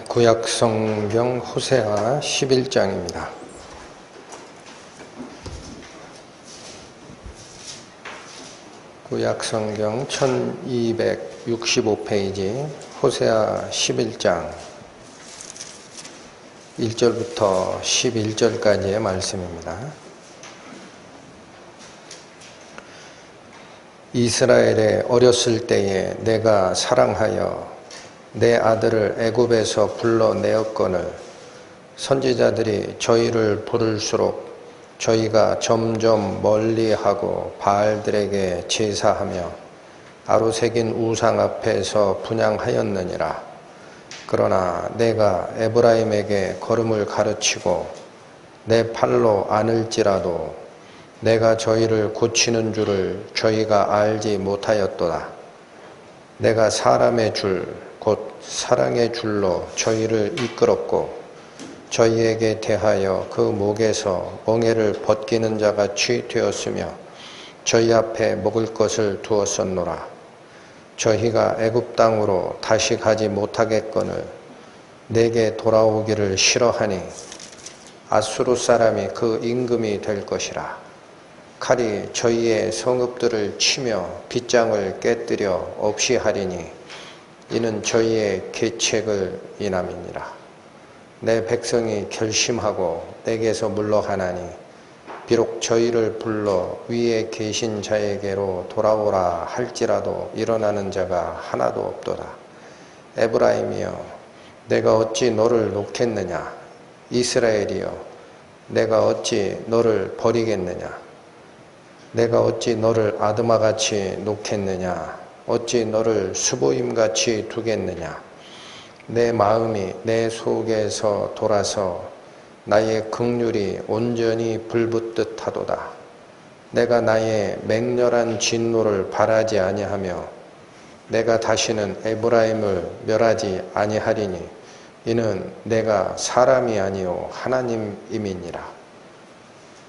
구약 성경 호세아 11장입니다. 구약 성경 1265페이지 호세아 11장 1절부터 11절까지의 말씀입니다. 이스라엘의 어렸을 때에 내가 사랑하여 내 아들을 애굽에서 불러내었거늘 선지자들이 저희를 부를수록 저희가 점점 멀리하고 바알들에게 제사하며 아로새긴 우상 앞에서 분향하였느니라. 그러나 내가 에브라임에게 걸음을 가르치고 내 팔로 안을지라도 내가 저희를 고치는 줄을 저희가 알지 못하였도다. 내가 사람의 줄 곧 사랑의 줄로 저희를 이끌었고 저희에게 대하여 그 목에서 멍에를 벗기는 자같이 되었으며 저희 앞에 먹을 것을 두었었노라. 저희가 애굽 땅으로 다시 가지 못하겠거늘 내게 돌아오기를 싫어하니 아수르 사람이 그 임금이 될 것이라. 칼이 저희의 성읍들을 치며 빗장을 깨뜨려 없이 하리니 이는 저희의 계책을 인함이니라. 내 백성이 결심하고 내게서 물러가나니 비록 저희를 불러 위에 계신 자에게로 돌아오라 할지라도 일어나는 자가 하나도 없도다. 에브라임이여 내가 어찌 너를 놓겠느냐. 이스라엘이여 내가 어찌 너를 버리겠느냐. 내가 어찌 너를 아드마같이 놓겠느냐. 어찌 너를 수보임같이 두겠느냐. 내 마음이 내 속에서 돌아서 나의 긍휼이 온전히 불붙듯 하도다. 내가 나의 맹렬한 진노를 발하지 아니하며 내가 다시는 에브라임을 멸하지 아니하리니 이는 내가 사람이 아니요 하나님임이니라.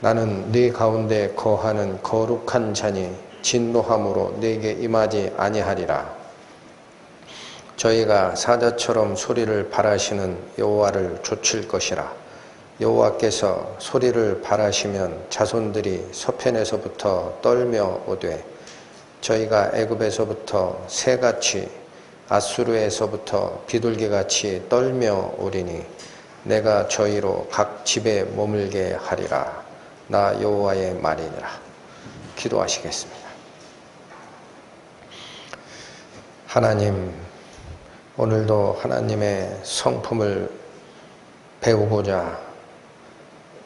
나는 네 가운데 거하는 거룩한 자니 진노함으로 네게 임하지 아니하리라. 저희가 사자처럼 소리를 발하시는 여호와를 좇을 것이라. 여호와께서 소리를 발하시면 자손들이 서편에서부터 떨며 오되 저희가 애굽에서부터 새같이 아수르에서부터 비둘기같이 떨며 오리니 내가 저희로 각 집에 머물게 하리라. 나 여호와의 말이니라. 기도하시겠습니다. 하나님, 오늘도 하나님의 성품을 배우고자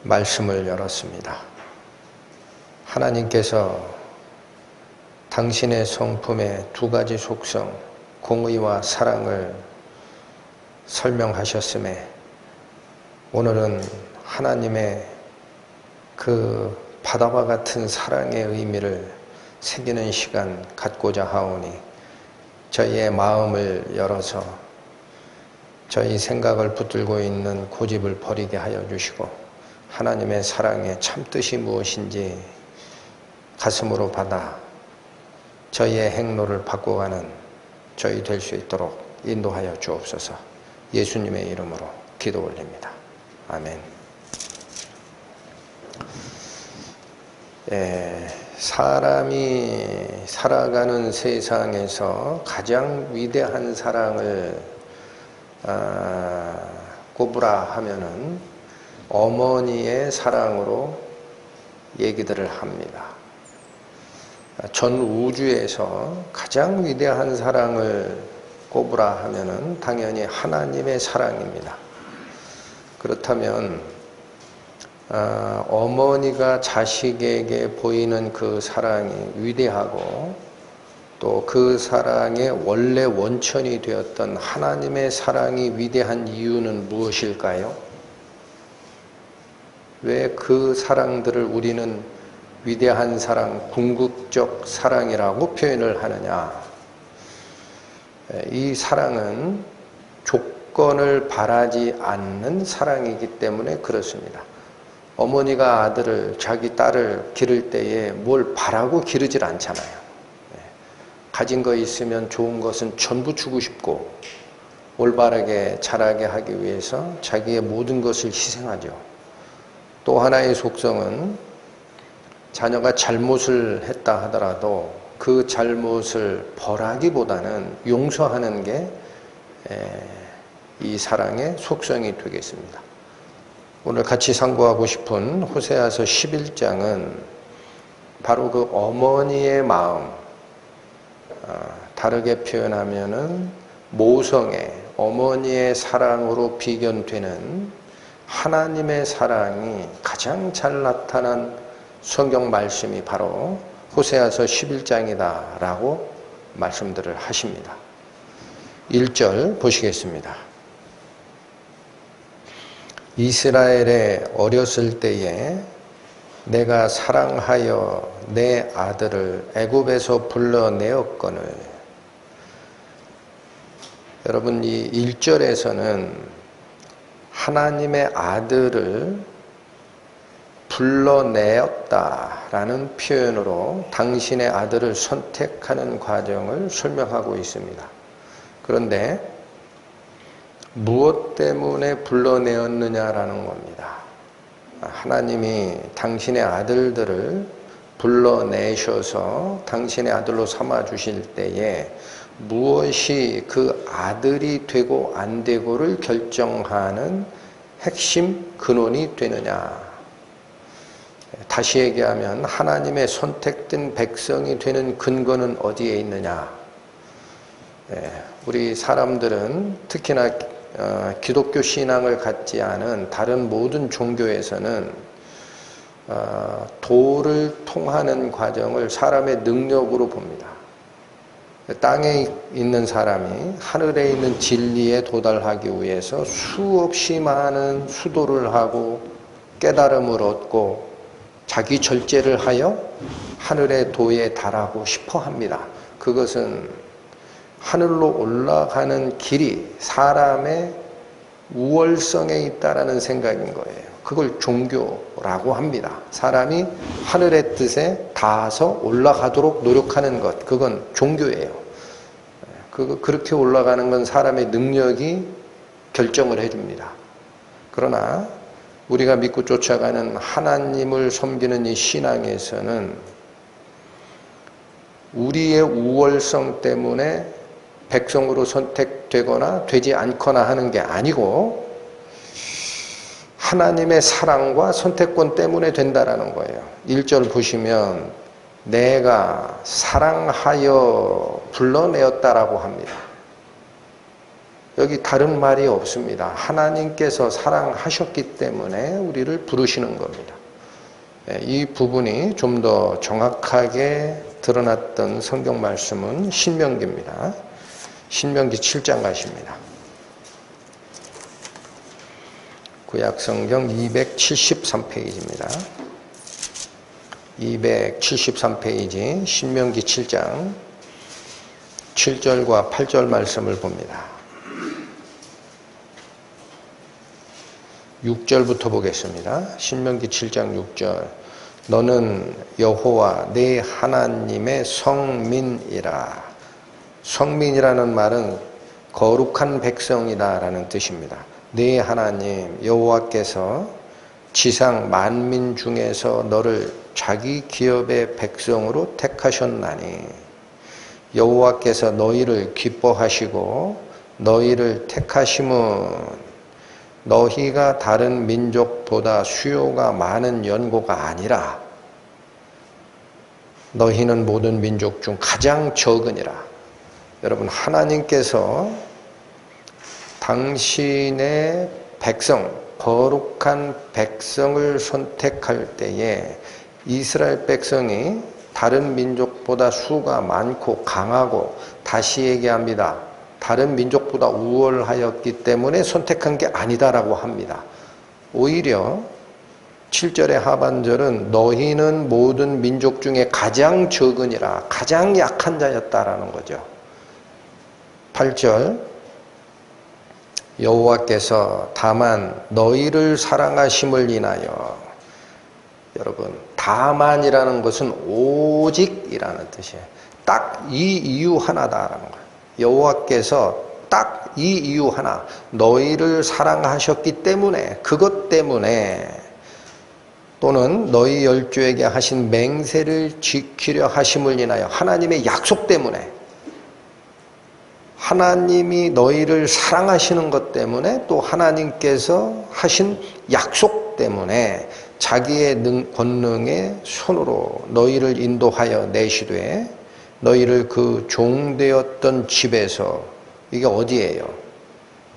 말씀을 열었습니다. 하나님께서 당신의 성품의 두 가지 속성, 공의와 사랑을 설명하셨음에 오늘은 하나님의 그 바다와 같은 사랑의 의미를 새기는 시간 갖고자 하오니 저희의 마음을 열어서 저희 생각을 붙들고 있는 고집을 버리게 하여 주시고 하나님의 사랑의 참뜻이 무엇인지 가슴으로 받아 저희의 행로를 바꿔가는 저희 될 수 있도록 인도하여 주옵소서. 예수님의 이름으로 기도 올립니다. 아멘. 사람이 살아가는 세상에서 가장 위대한 사랑을 꼽으라 하면은 어머니의 사랑으로 얘기들을 합니다. 전 우주에서 가장 위대한 사랑을 꼽으라 하면은 당연히 하나님의 사랑입니다. 그렇다면 어머니가 자식에게 보이는 그 사랑이 위대하고 또 그 사랑의 원래 원천이 되었던 하나님의 사랑이 위대한 이유는 무엇일까요? 왜 그 사랑들을 우리는 위대한 사랑, 궁극적 사랑이라고 표현을 하느냐? 이 사랑은 조건을 바라지 않는 사랑이기 때문에 그렇습니다. 어머니가 아들을, 자기 딸을 기를 때에 뭘 바라고 기르질 않잖아요. 가진 거 있으면 좋은 것은 전부 주고 싶고 올바르게 자라게 하기 위해서 자기의 모든 것을 희생하죠. 또 하나의 속성은 자녀가 잘못을 했다 하더라도 그 잘못을 벌하기보다는 용서하는 게 이 사랑의 속성이 되겠습니다. 오늘 같이 상고하고 싶은 호세아서 11장은 바로 그 어머니의 마음, 다르게 표현하면은 모성의 어머니의 사랑으로 비견되는 하나님의 사랑이 가장 잘 나타난 성경 말씀이 바로 호세아서 11장이다 라고 말씀들을 하십니다. 1절 보시겠습니다. 이스라엘에 어렸을 때에 내가 사랑하여 내 아들을 애굽에서 불러내었거늘. 여러분, 이 1절에서는 하나님의 아들을 불러내었다라는 표현으로 당신의 아들을 선택하는 과정을 설명하고 있습니다. 그런데 무엇 때문에 불러내었느냐라는 겁니다. 하나님이 당신의 아들들을 불러내셔서 당신의 아들로 삼아주실 때에 무엇이 그 아들이 되고 안 되고를 결정하는 핵심 근원이 되느냐. 다시 얘기하면 하나님의 선택된 백성이 되는 근거는 어디에 있느냐. 우리 사람들은 특히나 기독교 신앙을 갖지 않은 다른 모든 종교에서는 도를 통하는 과정을 사람의 능력으로 봅니다. 땅에 있는 사람이 하늘에 있는 진리에 도달하기 위해서 수없이 많은 수도를 하고 깨달음을 얻고 자기 절제를 하여 하늘의 도에 달하고 싶어 합니다. 그것은 하늘로 올라가는 길이 사람의 우월성에 있다라는 생각인 거예요. 그걸 종교라고 합니다. 사람이 하늘의 뜻에 닿아서 올라가도록 노력하는 것, 그건 종교예요. 그렇게 올라가는 건 사람의 능력이 결정을 해줍니다. 그러나 우리가 믿고 쫓아가는 하나님을 섬기는 이 신앙에서는 우리의 우월성 때문에 백성으로 선택되거나 되지 않거나 하는 게 아니고 하나님의 사랑과 선택권 때문에 된다라는 거예요. 1절 보시면 내가 사랑하여 불러내었다라고 합니다. 여기 다른 말이 없습니다. 하나님께서 사랑하셨기 때문에 우리를 부르시는 겁니다. 이 부분이 좀 더 정확하게 드러났던 성경 말씀은 신명기입니다. 신명기 7장 가십니다. 구약성경 273페이지입니다. 273페이지 신명기 7장 7절과 8절 말씀을 봅니다. 6절부터 보겠습니다. 신명기 7장 6절. 너는 여호와 내 하나님의 성민이라. 성민이라는 말은 거룩한 백성이다라는 뜻입니다. 네 하나님 여호와께서 지상 만민 중에서 너를 자기 기업의 백성으로 택하셨나니 여호와께서 너희를 기뻐하시고 너희를 택하심은 너희가 다른 민족보다 수요가 많은 연고가 아니라 너희는 모든 민족 중 가장 적으니라. 여러분, 하나님께서 당신의 백성, 거룩한 백성을 선택할 때에 이스라엘 백성이 다른 민족보다 수가 많고 강하고, 다시 얘기합니다. 다른 민족보다 우월하였기 때문에 선택한 게 아니다라고 합니다. 오히려 7절의 하반절은 너희는 모든 민족 중에 가장 적으니라, 가장 약한 자였다라는 거죠. 8절 여호와께서 다만 너희를 사랑하심을 인하여, 여러분, 다만이라는 것은 오직이라는 뜻이에요. 딱 이 이유 하나다라는 거예요. 여호와께서 딱 이 이유 하나, 너희를 사랑하셨기 때문에, 그것 때문에, 또는 너희 열조에게 하신 맹세를 지키려 하심을 인하여, 하나님의 약속 때문에, 하나님이 너희를 사랑하시는 것 때문에, 또 하나님께서 하신 약속 때문에 자기의 권능의 손으로 너희를 인도하여 내시되, 너희를 그 종되었던 집에서, 이게 어디예요?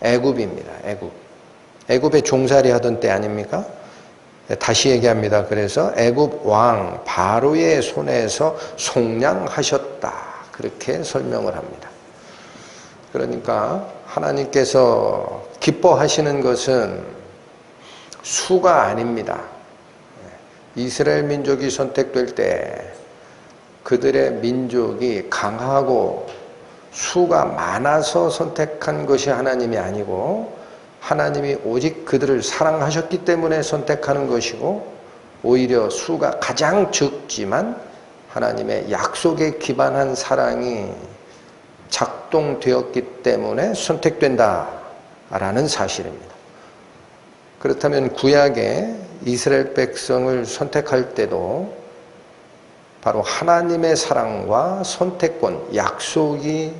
애굽입니다. 애굽. 애굽에 종살이 하던 때 아닙니까? 다시 얘기합니다. 그래서 애굽 왕 바로의 손에서 속량하셨다. 그렇게 설명을 합니다. 그러니까 하나님께서 기뻐하시는 것은 수가 아닙니다. 이스라엘 민족이 선택될 때 그들의 민족이 강하고 수가 많아서 선택한 것이 하나님이 아니고, 하나님이 오직 그들을 사랑하셨기 때문에 선택하는 것이고, 오히려 수가 가장 적지만 하나님의 약속에 기반한 사랑이 작동되었기 때문에 선택된다라는 사실입니다. 그렇다면 구약에 이스라엘 백성을 선택할 때도 바로 하나님의 사랑과 선택권, 약속이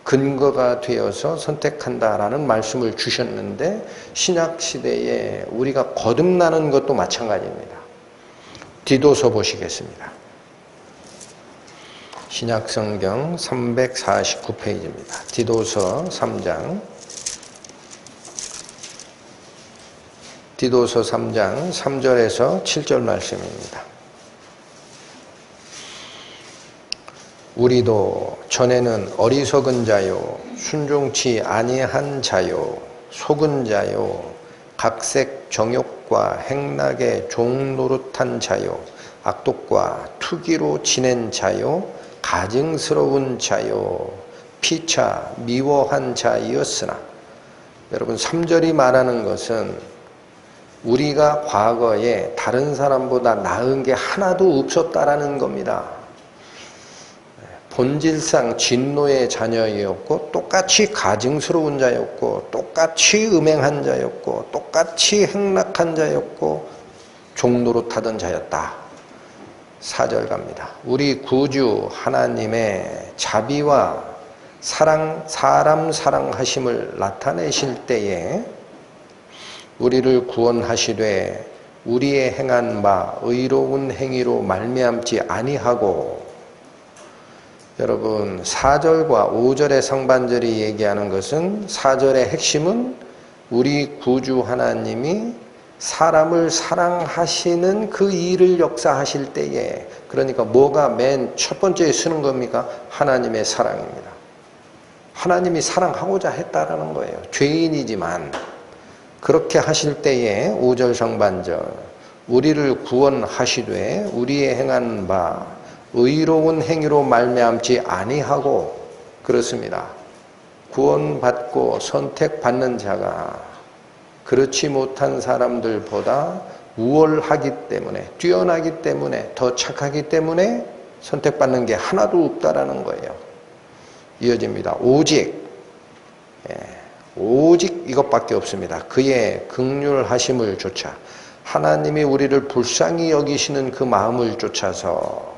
근거가 되어서 선택한다라는 말씀을 주셨는데, 신약시대에 우리가 거듭나는 것도 마찬가지입니다. 디도서 보시겠습니다. 신약성경 349페이지입니다. 디도서 3장. 디도서 3장 3절에서 7절 말씀입니다. 우리도 전에는 어리석은 자요, 순종치 아니한 자요, 속은 자요, 각색 정욕과 행락의 종노릇한 자요, 악독과 투기로 지낸 자요, 가증스러운 자요, 피차 미워한 자이었으나, 여러분 3절이 말하는 것은 우리가 과거에 다른 사람보다 나은 게 하나도 없었다라는 겁니다. 본질상 진노의 자녀이었고, 똑같이 가증스러운 자였고, 똑같이 음행한 자였고, 똑같이 행락한 자였고, 종노릇하던 자였다. 4절 갑니다. 우리 구주 하나님의 자비와 사랑, 사람 사랑하심을 나타내실 때에 우리를 구원하시되 우리의 행한 바 의로운 행위로 말미암지 아니하고, 여러분 4절과 5절의 상반절이 얘기하는 것은, 4절의 핵심은 우리 구주 하나님이 사람을 사랑하시는 그 일을 역사하실 때에, 그러니까 뭐가 맨 첫 번째에 쓰는 겁니까? 하나님의 사랑입니다. 하나님이 사랑하고자 했다라는 거예요. 죄인이지만 그렇게 하실 때에 5절 상반절, 우리를 구원하시되 우리의 행한 바 의로운 행위로 말미암지 아니하고, 그렇습니다. 구원받고 선택받는 자가 그렇지 못한 사람들보다 우월하기 때문에, 뛰어나기 때문에, 더 착하기 때문에 선택받는 게 하나도 없다라는 거예요. 이어집니다. 오직 이것밖에 없습니다. 그의 긍휼하심을 쫓아, 하나님이 우리를 불쌍히 여기시는 그 마음을 쫓아서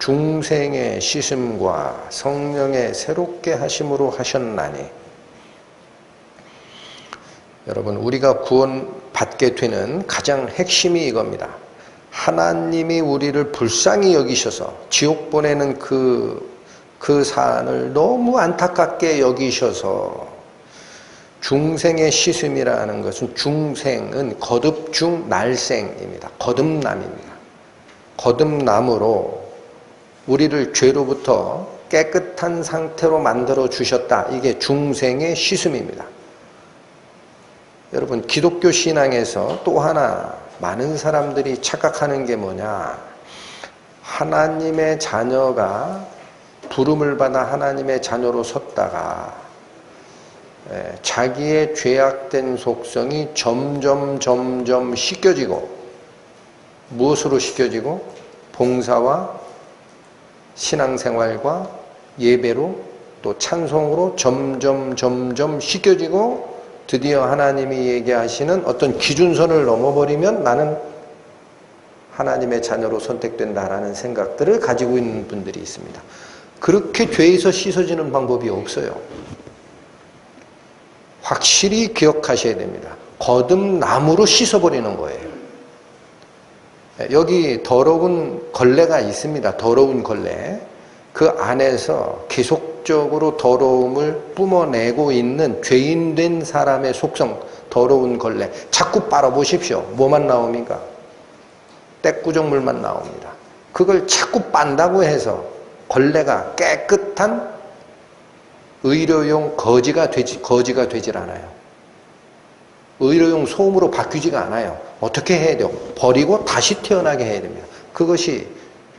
중생의 씻음과 성령의 새롭게 하심으로 하셨나니, 여러분 우리가 구원받게 되는 가장 핵심이 이겁니다. 하나님이 우리를 불쌍히 여기셔서 지옥 보내는 그 사안을 너무 안타깝게 여기셔서, 중생의 씻음이라는 것은, 중생은 거듭중 날생입니다. 거듭남입니다. 거듭남으로 우리를 죄로부터 깨끗한 상태로 만들어 주셨다. 이게 중생의 씻음입니다. 여러분 기독교 신앙에서 또 하나 많은 사람들이 착각하는 게 뭐냐, 하나님의 자녀가 부름을 받아 하나님의 자녀로 섰다가 자기의 죄악된 속성이 점점 씻겨지고, 무엇으로 씻겨지고? 봉사와 신앙생활과 예배로 또 찬송으로 점점 씻겨지고 드디어 하나님이 얘기하시는 어떤 기준선을 넘어버리면 나는 하나님의 자녀로 선택된다라는 생각들을 가지고 있는 분들이 있습니다. 그렇게 죄에서 씻어지는 방법이 없어요. 확실히 기억하셔야 됩니다. 거듭남으로 씻어버리는 거예요. 여기 더러운 걸레가 있습니다. 더러운 걸레. 그 안에서 계속적으로 더러움을 뿜어내고 있는 죄인된 사람의 속성, 더러운 걸레. 자꾸 빨아보십시오. 뭐만 나옵니까? 떼꾸정물만 나옵니다. 그걸 자꾸 빤다고 해서 걸레가 깨끗한 의료용 거지가 되질 않아요. 의료용 소음으로 바뀌지가 않아요. 어떻게 해야 돼요? 버리고 다시 태어나게 해야 됩니다. 그것이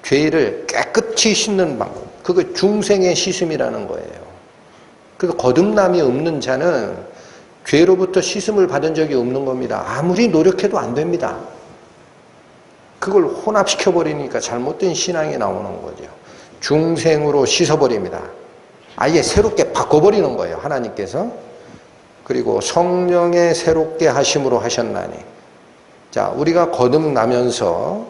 죄를 깨끗이 씻는 방법. 그거 중생의 씻음이라는 거예요. 그래서 거듭남이 없는 자는 죄로부터 씻음을 받은 적이 없는 겁니다. 아무리 노력해도 안 됩니다. 그걸 혼합시켜버리니까 잘못된 신앙이 나오는 거죠. 중생으로 씻어버립니다. 아예 새롭게 바꿔버리는 거예요. 하나님께서. 그리고 성령의 새롭게 하심으로 하셨나니. 자, 우리가 거듭나면서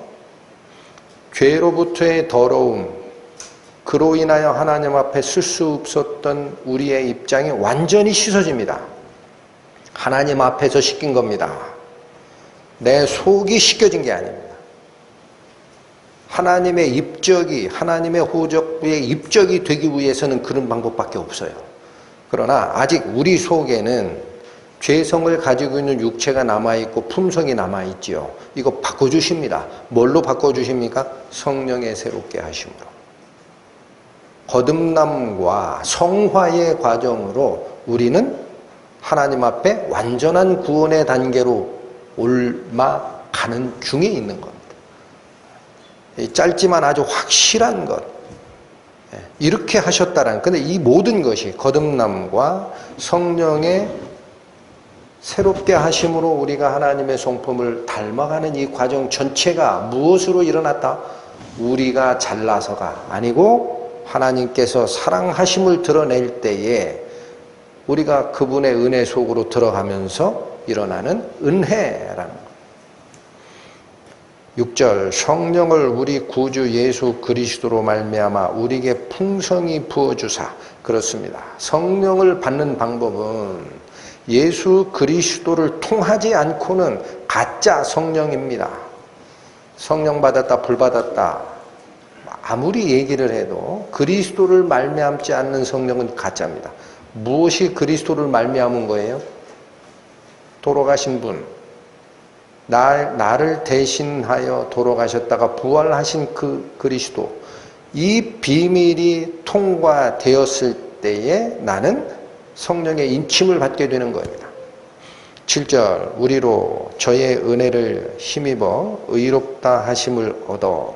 죄로부터의 더러움, 그로 인하여 하나님 앞에 쓸 수 없었던 우리의 입장이 완전히 씻어집니다. 하나님 앞에서 씻긴 겁니다. 내 속이 씻겨진 게 아닙니다. 하나님의 입적이, 하나님의 호적부의 입적이 되기 위해서는 그런 방법밖에 없어요. 그러나 아직 우리 속에는 죄성을 가지고 있는 육체가 남아있고 품성이 남아있지요. 이거 바꿔주십니다. 뭘로 바꿔주십니까? 성령의 새롭게 하심으로. 거듭남과 성화의 과정으로 우리는 하나님 앞에 완전한 구원의 단계로 올라가는 중에 있는 겁니다. 짧지만 아주 확실한 것. 이렇게 하셨다라는. 근데 이 모든 것이 거듭남과 성령의 새롭게 하심으로 우리가 하나님의 성품을 닮아가는 이 과정 전체가 무엇으로 일어났다? 우리가 잘나서가 아니고 하나님께서 사랑하심을 드러낼 때에 우리가 그분의 은혜 속으로 들어가면서 일어나는 은혜라는 것. 6절 성령을 우리 구주 예수 그리스도로 말미암아 우리에게 풍성히 부어주사. 그렇습니다. 성령을 받는 방법은 예수 그리스도를 통하지 않고는 가짜 성령입니다. 성령 받았다 불 받았다 아무리 얘기를 해도 그리스도를 말미암지 않는 성령은 가짜입니다. 무엇이 그리스도를 말미암은 거예요? 돌아가신 분, 나를 대신하여 돌아가셨다가 부활하신 그 그리스도, 이 비밀이 통과되었을 때에 나는 성령의 인침을 받게 되는 겁니다. 7절 우리로 저의 은혜를 힘입어 의롭다 하심을 얻어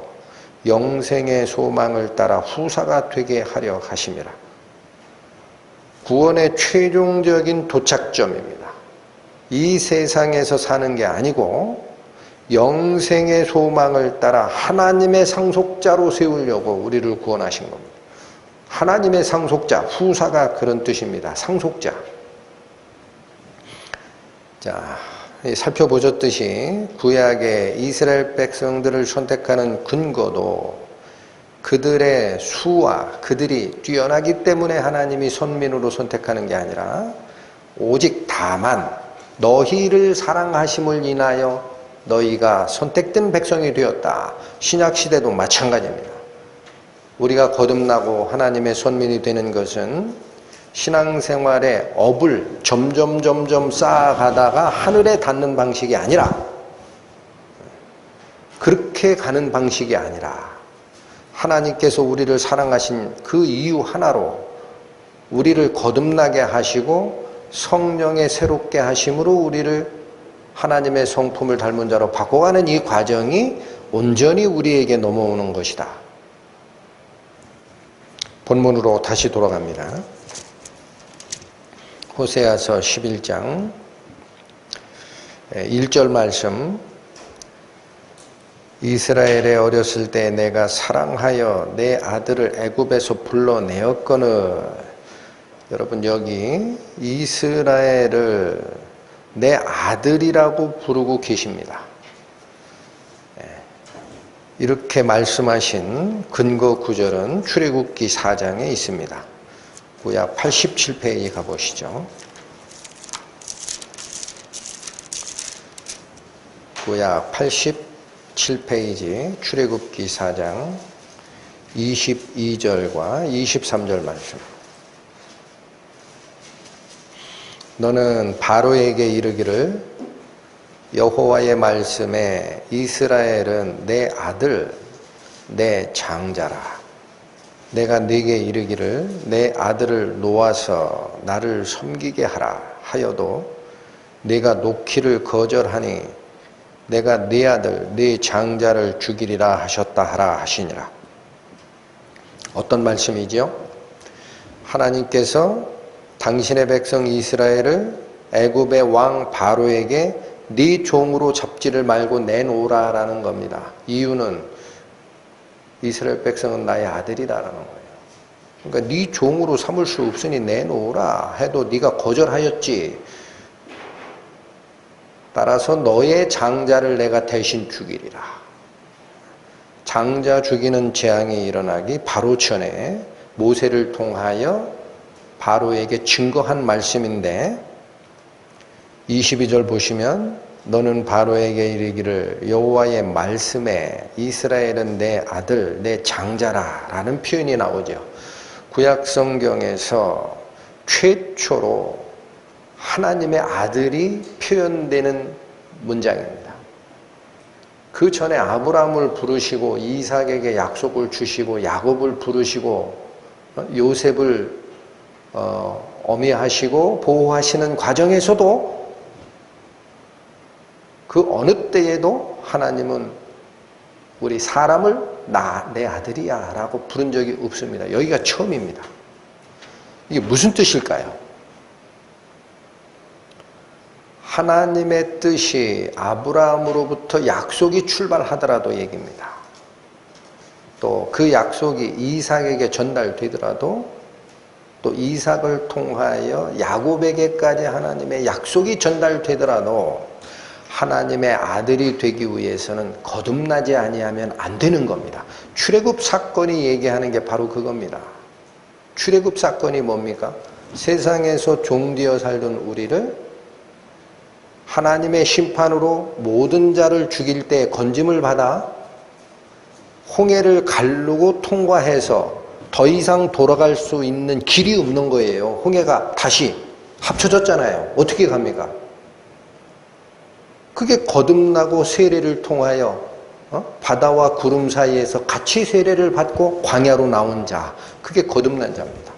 영생의 소망을 따라 후사가 되게 하려 하심이라. 구원의 최종적인 도착점입니다. 이 세상에서 사는 게 아니고 영생의 소망을 따라 하나님의 상속자로 세우려고 우리를 구원하신 겁니다. 하나님의 상속자, 후사가 그런 뜻입니다. 상속자. 자, 살펴보셨듯이 구약의 이스라엘 백성들을 선택하는 근거도 그들의 수와 그들이 뛰어나기 때문에 하나님이 선민으로 선택하는 게 아니라 오직 다만 너희를 사랑하심을 인하여 너희가 선택된 백성이 되었다. 신약시대도 마찬가지입니다. 우리가 거듭나고 하나님의 선민이 되는 것은 신앙생활의 업을 점점 쌓아가다가 하늘에 닿는 방식이 아니라 그렇게 가는 방식이 아니라 하나님께서 우리를 사랑하신 그 이유 하나로 우리를 거듭나게 하시고 성령의 새롭게 하심으로 우리를 하나님의 성품을 닮은 자로 바꿔가는 이 과정이 온전히 우리에게 넘어오는 것이다. 본문으로 다시 돌아갑니다. 호세아서 11장 1절 말씀. 이스라엘에 어렸을 때 내가 사랑하여 내 아들을 애굽에서 불러내었거늘 여러분 여기 이스라엘을 내 아들이라고 부르고 계십니다. 이렇게 말씀하신 근거 구절은 출애굽기 4장에 있습니다. 구약 87페이지 가보시죠. 구약 87페이지 출애굽기 4장 22절과 23절 말씀. 너는 바로에게 이르기를 여호와의 말씀에 이스라엘은 내 아들 내 장자라. 내가 네게 이르기를 내 아들을 놓아서 나를 섬기게 하라 하여도 네가 놓기를 거절하니 내가 네 아들 네 장자를 죽이리라 하셨다 하라 하시니라. 어떤 말씀이지요? 하나님께서 당신의 백성 이스라엘을 애굽의 왕 바로에게 네 종으로 잡지를 말고 내놓으라라는 겁니다. 이유는 이스라엘 백성은 나의 아들이라는 거예요. 그러니까 네 종으로 삼을 수 없으니 내놓으라 해도 네가 거절하였지. 따라서 너의 장자를 내가 대신 죽이리라. 장자 죽이는 재앙이 일어나기 바로 전에 모세를 통하여 바로에게 증거한 말씀인데 22절 보시면 너는 바로에게 이르기를 여호와의 말씀에 이스라엘은 내 아들 내 장자라 라는 표현이 나오죠. 구약 성경에서 최초로 하나님의 아들이 표현되는 문장입니다. 그 전에 아브라함을 부르시고 이삭에게 약속을 주시고 야곱을 부르시고 요셉을 어미하시고 보호하시는 과정에서도 그 어느 때에도 하나님은 우리 사람을 내 아들이야 라고 부른 적이 없습니다. 여기가 처음입니다. 이게 무슨 뜻일까요? 하나님의 뜻이 아브라함으로부터 약속이 출발하더라도 얘기입니다. 또 그 약속이 이삭에게 전달되더라도 또 이삭을 통하여 야곱에게까지 하나님의 약속이 전달되더라도 하나님의 아들이 되기 위해서는 거듭나지 아니하면 안 되는 겁니다. 출애굽 사건이 얘기하는 게 바로 그겁니다. 출애굽 사건이 뭡니까? 세상에서 종되어 살던 우리를 하나님의 심판으로 모든 자를 죽일 때 건짐을 받아 홍해를 가르고 통과해서 더 이상 돌아갈 수 있는 길이 없는 거예요. 홍해가 다시 합쳐졌잖아요. 어떻게 갑니까? 그게 거듭나고 세례를 통하여 바다와 구름 사이에서 같이 세례를 받고 광야로 나온 자, 그게 거듭난 자입니다.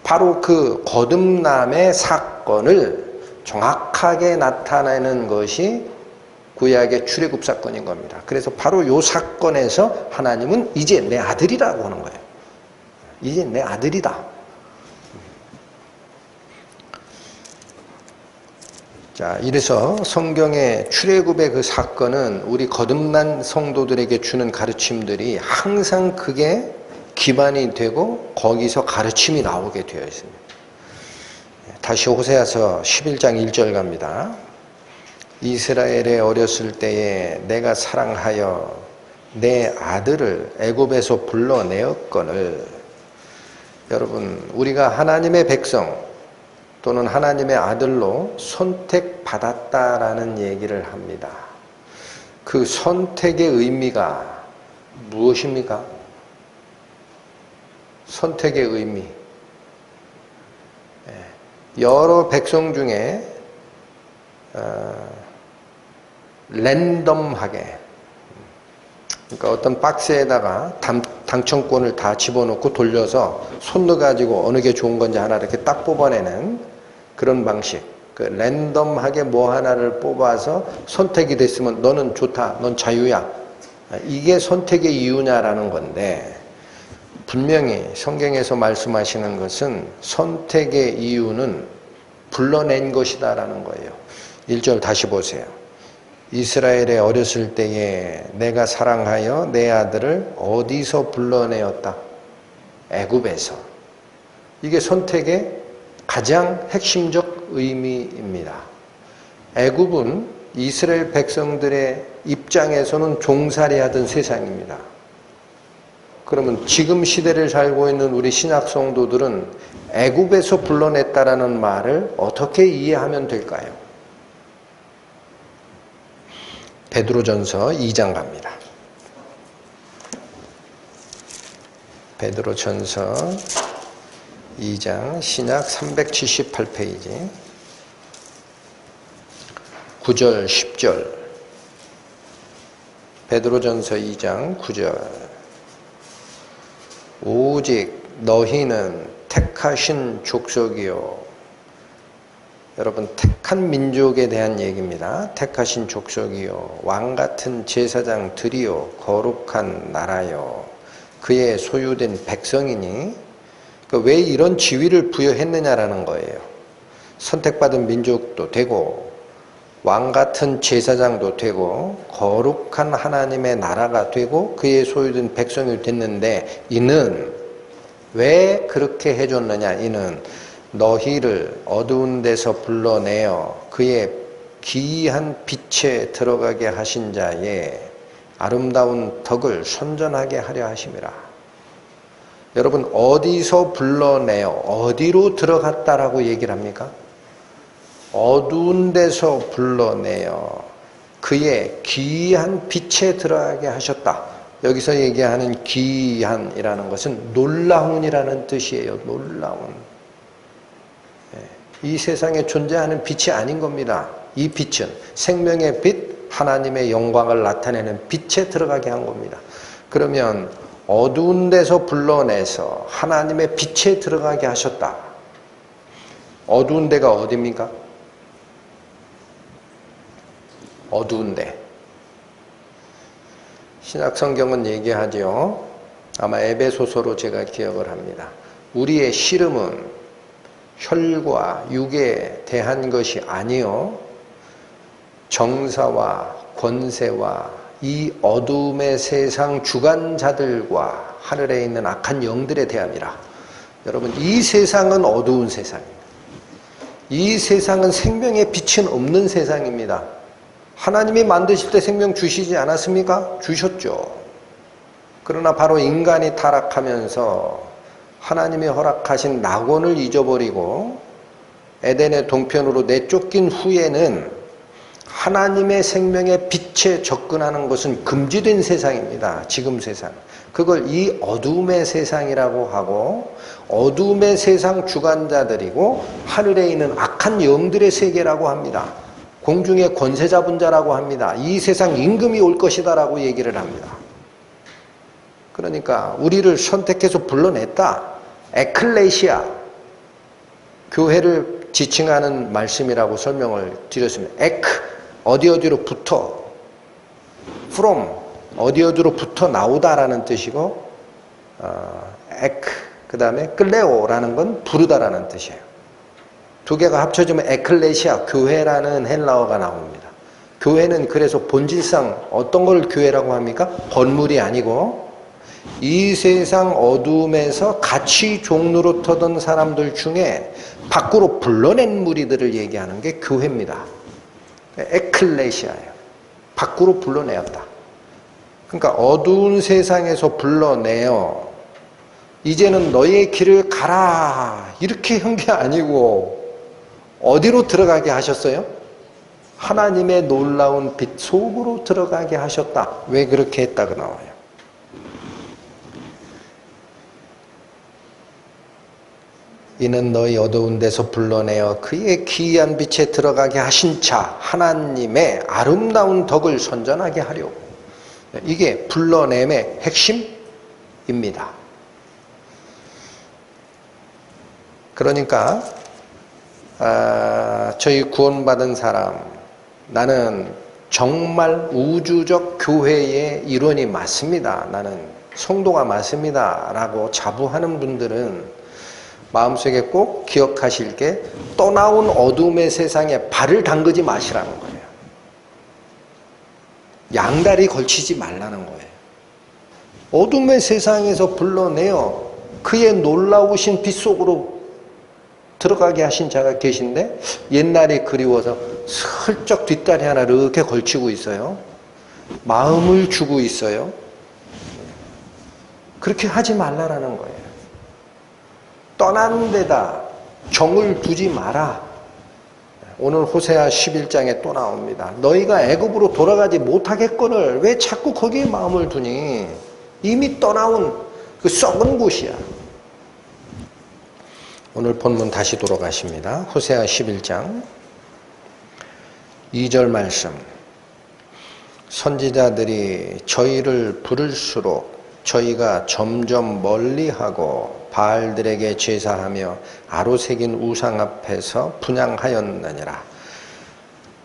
바로 그 거듭남의 사건을 정확하게 나타내는 것이 구약의 출애굽 사건인 겁니다. 그래서 바로 이 사건에서 하나님은 이제 내 아들이라고 하는 거예요. 이제 내 아들이다. 자, 이래서 성경의 출애굽의 그 사건은 우리 거듭난 성도들에게 주는 가르침들이 항상 그게 기반이 되고 거기서 가르침이 나오게 되어 있습니다. 다시 호세아서 11장 1절 갑니다. 이스라엘에 어렸을 때에 내가 사랑하여 내 아들을 애굽에서 불러내었거늘. 여러분, 우리가 하나님의 백성 또는 하나님의 아들로 선택받았다라는 얘기를 합니다. 그 선택의 의미가 무엇입니까? 선택의 의미. 여러 백성 중에 랜덤하게, 그러니까 어떤 박스에다가 당첨권을 다 집어넣고 돌려서 손 넣어가지고 어느 게 좋은 건지 하나 이렇게 딱 뽑아내는 그런 방식. 그 랜덤하게 뭐 하나를 뽑아서 선택이 됐으면 너는 좋다, 넌 자유야. 이게 선택의 이유냐라는 건데, 분명히 성경에서 말씀하시는 것은 선택의 이유는 불러낸 것이다라는 거예요. 1절 다시 보세요. 이스라엘에 어렸을 때에 내가 사랑하여 내 아들을 어디서 불러내었다? 애굽에서. 이게 선택의 가장 핵심적 의미입니다. 애굽은 이스라엘 백성들의 입장에서는 종살이하던 세상입니다. 그러면 지금 시대를 살고 있는 우리 신약 성도들은 애굽에서 불러냈다라는 말을 어떻게 이해하면 될까요? 베드로전서 2장 갑니다. 베드로전서 2장 신약 378페이지 9절 10절 베드로전서 2장 9절 오직 너희는 택하신 족속이요. 여러분, 택한 민족에 대한 얘기입니다. 택하신 족속이요, 왕같은 제사장들이요, 거룩한 나라요, 그의 소유된 백성이니. 왜 이런 지위를 부여했느냐라는 거예요. 선택받은 민족도 되고 왕같은 제사장도 되고 거룩한 하나님의 나라가 되고 그의 소유된 백성이 됐는데, 이는 왜 그렇게 해줬느냐? 이는 너희를 어두운 데서 불러내어 그의 기이한 빛에 들어가게 하신 자의 아름다운 덕을 선전하게 하려 하심이라. 여러분, 어디서 불러내어 어디로 들어갔다라고 얘기를 합니까? 어두운 데서 불러내어 그의 기이한 빛에 들어가게 하셨다. 여기서 얘기하는 기이한이라는 것은 놀라운이라는 뜻이에요. 놀라운. 이 세상에 존재하는 빛이 아닌 겁니다. 이 빛은 생명의 빛, 하나님의 영광을 나타내는 빛에 들어가게 한 겁니다. 그러면 어두운 데서 불러내서 하나님의 빛에 들어가게 하셨다. 어두운 데가 어디입니까? 어두운 데. 신약 성경은 얘기하죠. 아마 에베소서로 제가 기억을 합니다. 우리의 씨름은 혈과 육에 대한 것이 아니요 정사와 권세와 이 어둠의 세상 주관자들과 하늘에 있는 악한 영들에 대함이라. 여러분, 이 세상은 어두운 세상입니다. 이 세상은 생명의 빛은 없는 세상입니다. 하나님이 만드실 때 생명 주시지 않았습니까? 주셨죠. 그러나 바로 인간이 타락하면서 하나님이 허락하신 낙원을 잊어버리고 에덴의 동편으로 내쫓긴 후에는 하나님의 생명의 빛에 접근하는 것은 금지된 세상입니다. 지금 세상. 그걸 이 어둠의 세상이라고 하고, 어둠의 세상 주관자들이고 하늘에 있는 악한 영들의 세계라고 합니다. 공중의 권세 잡은 자라고 합니다. 이 세상 임금이 올 것이다 라고 얘기를 합니다. 그러니까 우리를 선택해서 불러냈다. 에클레시아, 교회를 지칭하는 말씀이라고 설명을 드렸습니다. 에크, 어디로부터, from, 어디로부터 나오다라는 뜻이고, 에크, 그 다음에 끌레오라는 건 부르다라는 뜻이에요. 두 개가 합쳐지면 에클레시아, 교회라는 헬라어가 나옵니다. 교회는 그래서 본질상 어떤 걸 교회라고 합니까? 건물이 아니고 이 세상 어둠에서 같이 종로로 터던 사람들 중에 밖으로 불러낸 무리들을 얘기하는 게 교회입니다. 에클레시아예요. 밖으로 불러내었다. 그러니까 어두운 세상에서 불러내어 이제는 너의 길을 가라 이렇게 한 게 아니고 어디로 들어가게 하셨어요? 하나님의 놀라운 빛 속으로 들어가게 하셨다. 왜 그렇게 했다고 나와요? 이는 너희 어두운 데서 불러내어 그의 기이한 빛에 들어가게 하신 자 하나님의 아름다운 덕을 선전하게 하려고. 이게 불러냄의 핵심입니다. 그러니까 저희 구원받은 사람, 나는 정말 우주적 교회의 일원이 맞습니다, 나는 성도가 맞습니다 라고 자부하는 분들은 마음속에 꼭 기억하실 게 떠나온 어둠의 세상에 발을 담그지 마시라는 거예요. 양다리 걸치지 말라는 거예요. 어둠의 세상에서 불러내어 그의 놀라우신 빛 속으로 들어가게 하신 자가 계신데 옛날이 그리워서 슬쩍 뒷다리 하나 이렇게 걸치고 있어요. 마음을 주고 있어요. 그렇게 하지 말라라는 거예요. 떠나는 데다 정을 두지 마라. 오늘 호세아 11장에 또 나옵니다. 너희가 애굽으로 돌아가지 못하겠거늘 왜 자꾸 거기에 마음을 두니? 이미 떠나온 그 썩은 곳이야. 오늘 본문 다시 돌아가십니다. 호세아 11장 2절 말씀. 선지자들이 저희를 부를수록 저희가 점점 멀리하고 바알들에게 제사하며 아로새긴 우상 앞에서 분향하였느니라.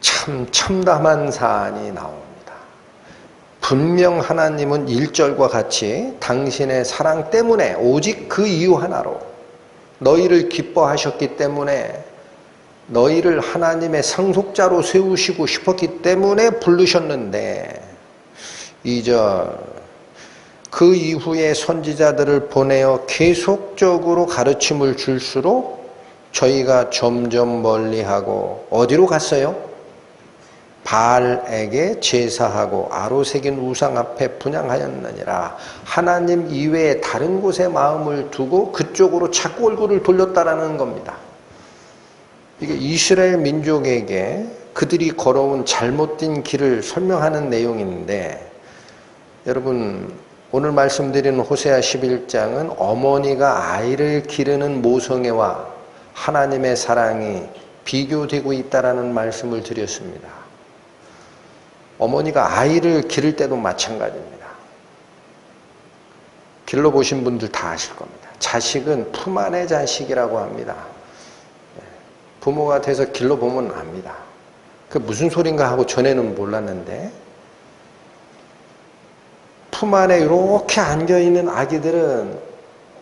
참 참담한 사안이 나옵니다. 분명 하나님은 1절과 같이 당신의 사랑 때문에 오직 그 이유 하나로 너희를 기뻐하셨기 때문에 너희를 하나님의 상속자로 세우시고 싶었기 때문에 부르셨는데 2절 그 이후에 선지자들을 보내어 계속적으로 가르침을 줄수록 저희가 점점 멀리하고 어디로 갔어요? 바알에게 제사하고 아로새긴 우상 앞에 분향하였느니라. 하나님 이외에 다른 곳에 마음을 두고 그쪽으로 자꾸 얼굴을 돌렸다라는 겁니다. 이게 이스라엘 민족에게 그들이 걸어온 잘못된 길을 설명하는 내용인데, 여러분 오늘 말씀드리는 호세아 11장은 어머니가 아이를 기르는 모성애와 하나님의 사랑이 비교되고 있다라는 말씀을 드렸습니다. 어머니가 아이를 기를 때도 마찬가지입니다. 길러보신 분들 다 아실 겁니다. 자식은 품 안의 자식이라고 합니다. 부모가 돼서 길러보면 압니다. 그 무슨 소린가 하고 전에는 몰랐는데, 품 안에 이렇게 안겨있는 아기들은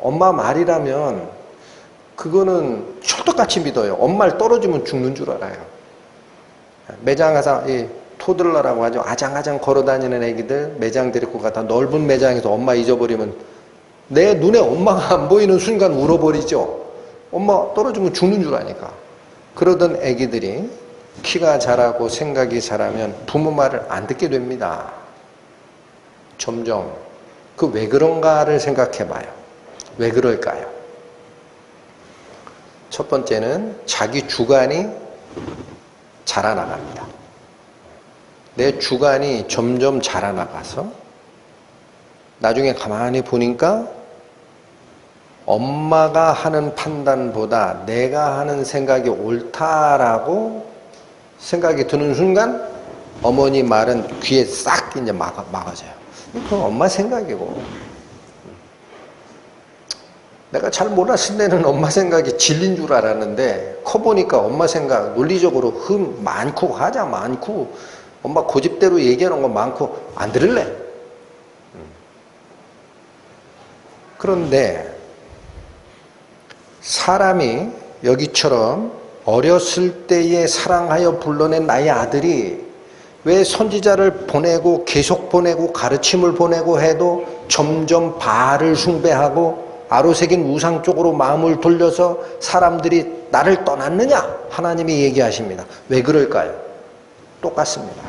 엄마 말이라면 그거는 철떡같이 믿어요. 엄마를 떨어지면 죽는 줄 알아요. 매장 가서 이 토들러라고 하죠. 아장아장 걸어다니는 애기들 매장 데리고 가다 넓은 매장에서 엄마 잊어버리면 내 눈에 엄마가 안 보이는 순간 울어버리죠. 엄마 떨어지면 죽는 줄 아니까. 그러던 애기들이 키가 자라고 생각이 자라면 부모 말을 안 듣게 됩니다. 점점. 그 왜 그런가를 생각해 봐요. 왜 그럴까요? 첫 번째는 자기 주관이 자라나갑니다. 내 주관이 점점 자라나가서 나중에 가만히 보니까 엄마가 하는 판단보다 내가 하는 생각이 옳다라고 생각이 드는 순간 어머니 말은 귀에 싹 이제 막아져요. 그건 엄마 생각이고, 내가 잘 몰랐을 때는 엄마 생각이 진리인 줄 알았는데 커보니까 엄마 생각 논리적으로 많고 하자 많고 엄마 고집대로 얘기하는 거 많고 안 들을래. 그런데 사람이 여기처럼 어렸을 때에 사랑하여 불러낸 나의 아들이 왜 선지자를 보내고 계속 보내고 가르침을 보내고 해도 점점 바알을 숭배하고 아로새긴 우상 쪽으로 마음을 돌려서 사람들이 나를 떠났느냐? 하나님이 얘기하십니다. 왜 그럴까요? 똑같습니다.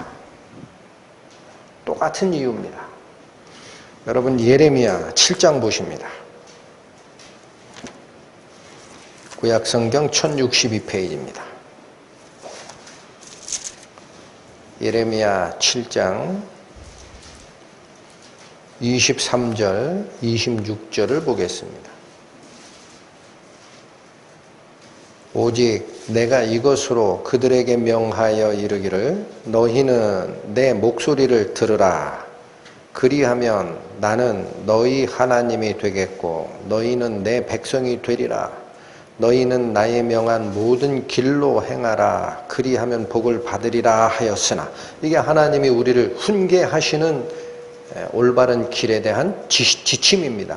똑같은 이유입니다. 여러분 예레미야 7장 보십니다. 구약성경 1062페이지입니다. 예레미야 7장 23절, 26절을 보겠습니다. 오직 내가 이것으로 그들에게 명하여 이르기를 너희는 내 목소리를 들으라. 그리하면 나는 너희 하나님이 되겠고 너희는 내 백성이 되리라. 너희는 나의 명한 모든 길로 행하라. 그리하면 복을 받으리라 하였으나, 이게 하나님이 우리를 훈계하시는 올바른 길에 대한 지침입니다.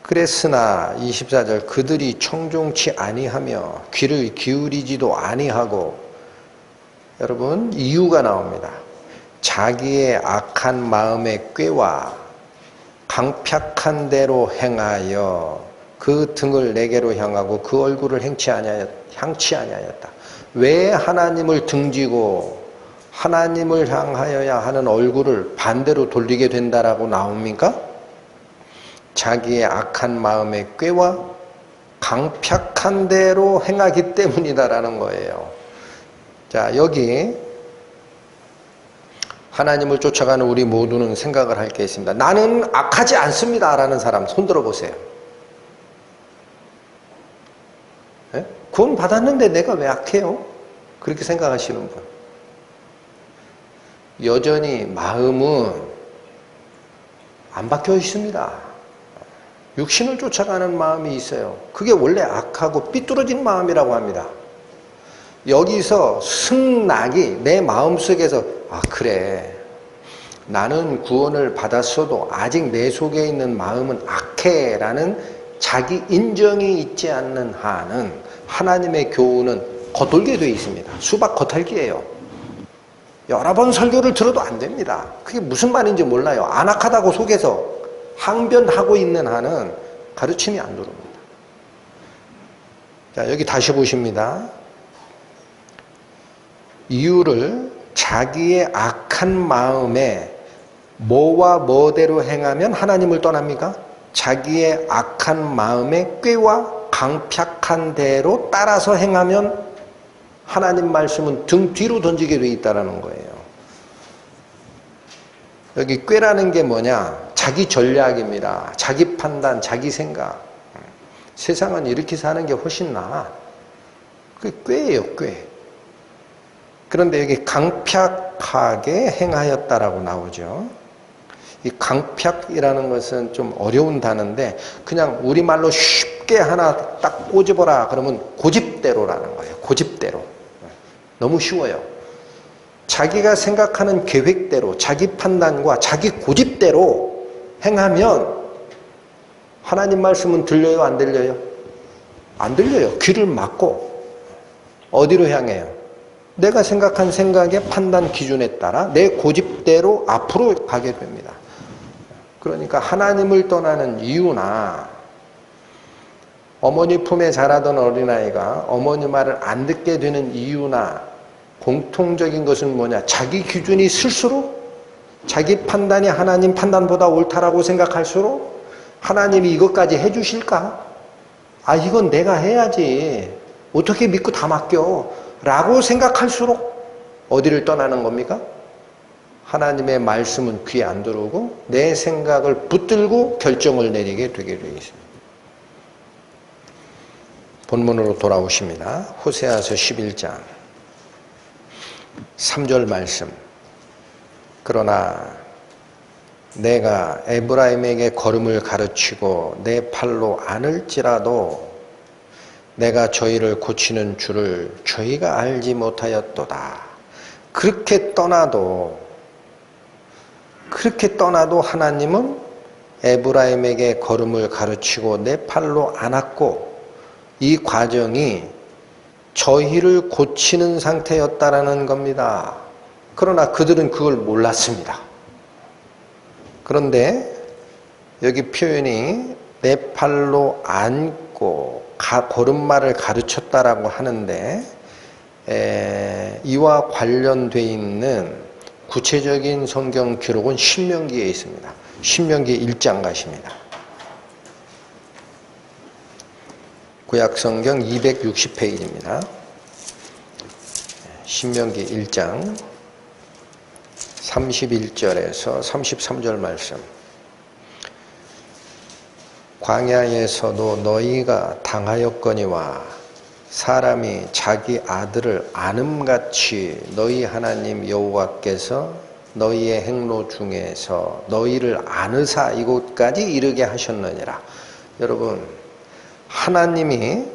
그랬으나 24절 그들이 청종치 아니하며 귀를 기울이지도 아니하고, 여러분 이유가 나옵니다. 자기의 악한 마음의 꾀와 강팍한 대로 행하여 그 등을 내게로 향하고 그 얼굴을 향치 아니하였다. 왜 하나님을 등지고 하나님을 향하여야 하는 얼굴을 반대로 돌리게 된다라고 나옵니까? 자기의 악한 마음의 꾀와 강팍한 대로 행하기 때문이다라는 거예요. 자, 여기 하나님을 쫓아가는 우리 모두는 생각을 할 게 있습니다. 나는 악하지 않습니다 라는 사람 손 들어보세요. 네? 구원 받았는데 내가 왜 악해요? 그렇게 생각하시는 분. 여전히 마음은 안 바뀌어 있습니다. 육신을 쫓아가는 마음이 있어요. 그게 원래 악하고 삐뚤어진 마음이라고 합니다. 여기서 승낙이 내 마음속에서 그래, 나는 구원을 받았어도 아직 내 속에 있는 마음은 악해 라는 자기 인정이 있지 않는 한은 하나님의 교훈은 겉돌게 되어 있습니다. 수박 겉핥기예요. 여러 번 설교를 들어도 안 됩니다. 그게 무슨 말인지 몰라요. 안 악하다고 속에서 항변하고 있는 한은 가르침이 안 들어옵니다. 자, 여기 다시 보십니다. 이유를 자기의 악한 마음에 뭐와 뭐대로 행하면 하나님을 떠납니까? 자기의 악한 마음의 꾀와 강팍한 대로 따라서 행하면 하나님 말씀은 등 뒤로 던지게 되어 있다는 거예요. 여기 꾀라는 게 뭐냐? 자기 전략입니다. 자기 판단, 자기 생각. 세상은 이렇게 사는 게 훨씬 나아. 그게 꾀예요, 꾀. 그런데 여기 강팍하게 행하였다라고 나오죠. 이 강팍이라는 것은 좀 어려운 단어인데 그냥 우리말로 쉽게 하나 딱 꼬집어라 그러면 고집대로라는 거예요. 고집대로. 너무 쉬워요. 자기가 생각하는 계획대로 자기 판단과 자기 고집대로 행하면 하나님 말씀은 들려요? 안 들려요? 안 들려요. 귀를 막고 어디로 향해요? 내가 생각한 생각의 판단 기준에 따라 내 고집대로 앞으로 가게 됩니다. 그러니까 하나님을 떠나는 이유나 어머니 품에 자라던 어린아이가 어머니 말을 안 듣게 되는 이유나 공통적인 것은 뭐냐? 자기 기준이 쓸수록 자기 판단이 하나님 판단보다 옳다라고 생각할수록 하나님이 이것까지 해주실까? 이건 내가 해야지. 어떻게 믿고 다 맡겨? 라고 생각할수록 어디를 떠나는 겁니까? 하나님의 말씀은 귀에 안 들어오고 내 생각을 붙들고 결정을 내리게 되게 되어 있습니다. 본문으로 돌아오십니다. 호세아서 11장 3절 말씀. 그러나 내가 에브라임에게 걸음을 가르치고 내 팔로 안을지라도 내가 저희를 고치는 줄을 저희가 알지 못하였도다. 그렇게 떠나도 하나님은 에브라임에게 걸음을 가르치고 내 팔로 안았고 이 과정이 저희를 고치는 상태였다라는 겁니다. 그러나 그들은 그걸 몰랐습니다. 그런데 여기 표현이 내 팔로 안고 걸음마를 가르쳤다라고 하는데 이와 관련되어 있는 구체적인 성경 기록은 신명기에 있습니다. 신명기 1장 가십니다. 구약성경 260페이지입니다. 신명기 1장 31절에서 33절 말씀. 광야에서도 너희가 당하였거니와 사람이 자기 아들을 안음같이 너희 하나님 여호와께서 너희의 행로 중에서 너희를 안으사 이곳까지 이르게 하셨느니라. 여러분, 하나님이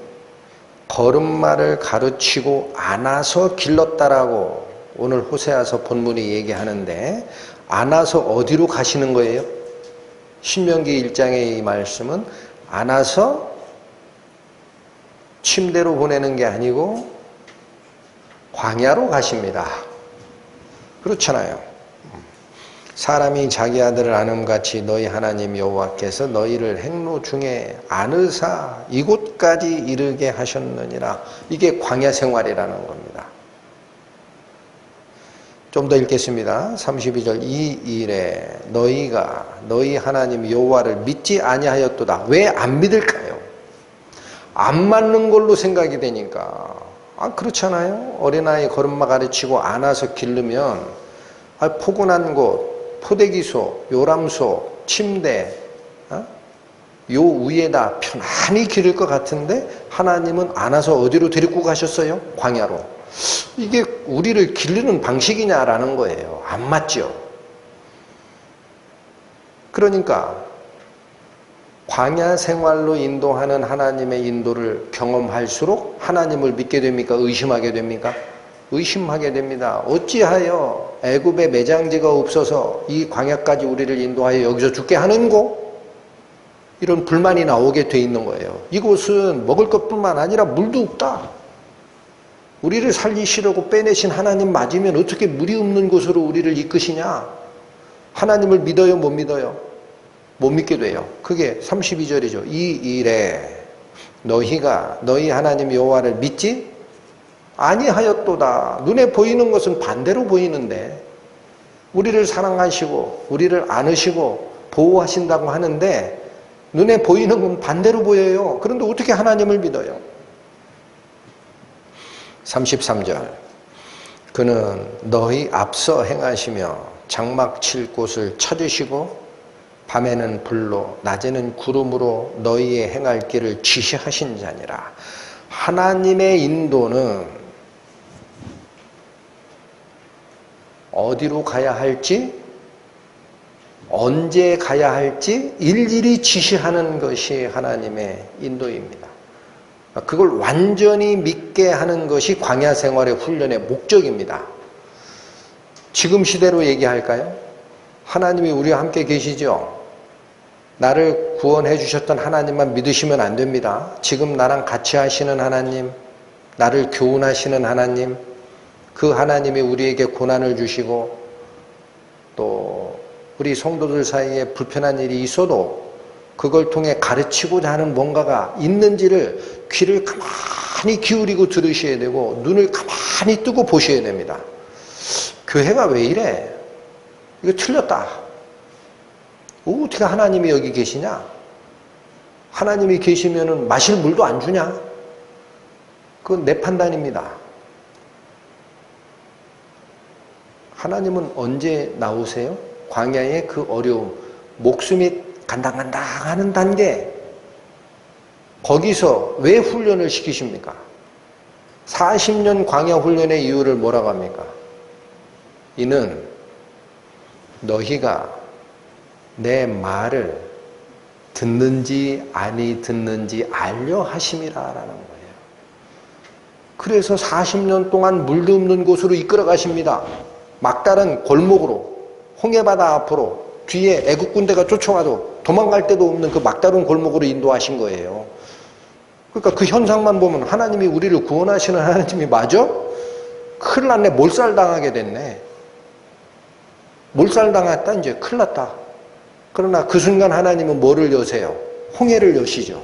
걸음마를 가르치고 안아서 길렀다라고 오늘 호세아서 본문이 얘기하는데 안아서 어디로 가시는 거예요? 신명기 1장의 이 말씀은 안아서 침대로 보내는 게 아니고 광야로 가십니다. 그렇잖아요. 사람이 자기 아들을 아는 같이 너희 하나님 여호와께서 너희를 행로 중에 안으사 이곳까지 이르게 하셨느니라. 이게 광야 생활이라는 겁니다. 좀 더 읽겠습니다. 32절 이 일에 너희가 너희 하나님 여호와를 믿지 아니하였도다. 왜 안 믿을까요? 안 맞는 걸로 생각이 되니까. 그렇잖아요. 어린아이 걸음마 가르치고 안아서 기르면 포근한 곳, 포대기소, 요람소, 침대 요 위에다 편안히 기를 것 같은데 하나님은 안아서 어디로 데리고 가셨어요? 광야로. 이게 우리를 기르는 방식이냐라는 거예요. 안 맞죠? 그러니까 광야 생활로 인도하는 하나님의 인도를 경험할수록 하나님을 믿게 됩니까? 의심하게 됩니까? 의심하게 됩니다. 어찌하여 애굽에 매장지가 없어서 이 광야까지 우리를 인도하여 여기서 죽게 하는고? 이런 불만이 나오게 돼 있는 거예요. 이곳은 먹을 것뿐만 아니라 물도 없다. 우리를 살리시려고 빼내신 하나님 맞으면 어떻게 물이 없는 곳으로 우리를 이끄시냐? 하나님을 믿어요? 못 믿어요? 못 믿게 돼요. 그게 32절이죠. 이 일에 너희가 너희 하나님 여호와를 믿지 아니하였도다. 눈에 보이는 것은 반대로 보이는데 우리를 사랑하시고 우리를 안으시고 보호하신다고 하는데 눈에 보이는 건 반대로 보여요. 그런데 어떻게 하나님을 믿어요? 33절 그는 너희 앞서 행하시며 장막 칠 곳을 찾으시고 밤에는 불로 낮에는 구름으로 너희의 행할 길을 지시하신 자니라. 하나님의 인도는 어디로 가야 할지 언제 가야 할지 일일이 지시하는 것이 하나님의 인도입니다. 그걸 완전히 믿게 하는 것이 광야 생활의 훈련의 목적입니다. 지금 시대로 얘기할까요? 하나님이 우리와 함께 계시죠? 나를 구원해 주셨던 하나님만 믿으시면 안 됩니다. 지금 나랑 같이 하시는 하나님, 나를 교훈하시는 하나님, 그 하나님이 우리에게 고난을 주시고 또 우리 성도들 사이에 불편한 일이 있어도 그걸 통해 가르치고자 하는 뭔가가 있는지를 귀를 가만히 기울이고 들으셔야 되고 눈을 가만히 뜨고 보셔야 됩니다. 교회가 왜 이래? 이거 틀렸다. 어떻게 하나님이 여기 계시냐? 하나님이 계시면은 마실 물도 안 주냐? 그건 내 판단입니다. 하나님은 언제 나오세요? 광야의 그 어려움, 목숨이 간당간당하는 단계, 거기서 왜 훈련을 시키십니까? 40년 광야 훈련의 이유를 뭐라고 합니까? 이는 너희가 내 말을 듣는지 아니 듣는지 알려 하심이라라는 거예요. 그래서 40년 동안 물도 없는 곳으로 이끌어 가십니다. 막다른 골목으로, 홍해바다 앞으로, 뒤에 애국 군대가 쫓아와도 도망갈 데도 없는 그 막다른 골목으로 인도하신 거예요. 그러니까 그 현상만 보면 하나님이 우리를 구원하시는 하나님이 맞아? 큰일 났네. 몰살당하게 됐네. 몰살당했다. 이제 큰일 났다. 그러나 그 순간 하나님은 뭐를 여세요? 홍해를 여시죠.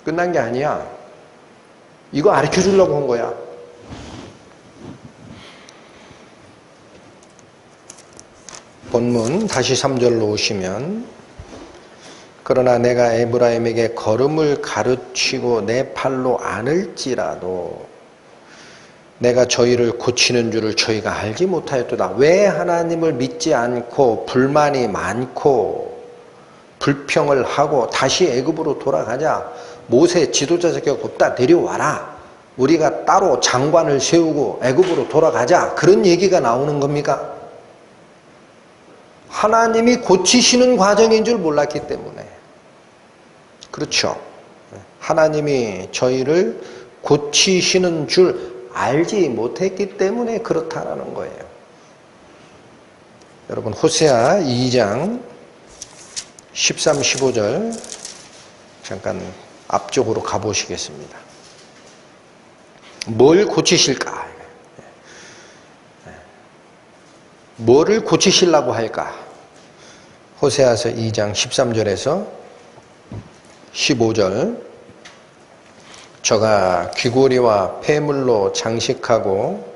끝난 게 아니야. 이거 가르쳐 주려고 한 거야. 본문 다시 3절로 오시면 그러나 내가 에브라임에게 걸음을 가르치고 내 팔로 안을지라도 내가 저희를 고치는 줄을 저희가 알지 못하였도다. 왜 하나님을 믿지 않고 불만이 많고 불평을 하고 다시 애굽으로 돌아가자. 모세 지도자 자격 없다. 내려와라. 우리가 따로 장관을 세우고 애굽으로 돌아가자. 그런 얘기가 나오는 겁니까? 하나님이 고치시는 과정인 줄 몰랐기 때문에. 그렇죠. 하나님이 저희를 고치시는 줄 알지 못했기 때문에 그렇다라는 거예요. 여러분 호세아 2장 13, 15절 잠깐 앞쪽으로 가보시겠습니다. 뭘 고치실까? 뭐를 고치시려고 할까? 호세아서 2장 13절에서 15절. 저가 귀고리와 폐물로 장식하고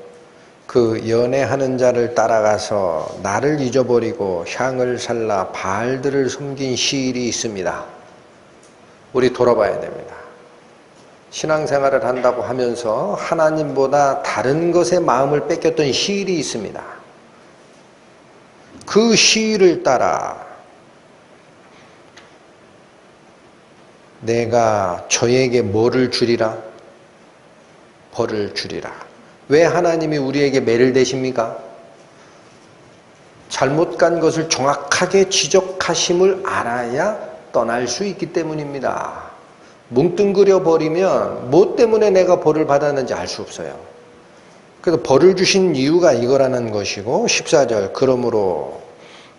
그 연애하는 자를 따라가서 나를 잊어버리고 향을 살라 바알들을 섬긴 시일이 있습니다. 우리 돌아봐야 됩니다. 신앙생활을 한다고 하면서 하나님보다 다른 것에 마음을 뺏겼던 시일이 있습니다. 그 시일을 따라 내가 저에게 뭐를 주리라? 벌을 주리라. 왜 하나님이 우리에게 매를 대십니까? 잘못 간 것을 정확하게 지적하심을 알아야 떠날 수 있기 때문입니다. 뭉뚱그려 버리면 뭐 때문에 내가 벌을 받았는지 알 수 없어요. 그래서 벌을 주신 이유가 이거라는 것이고 14절 그러므로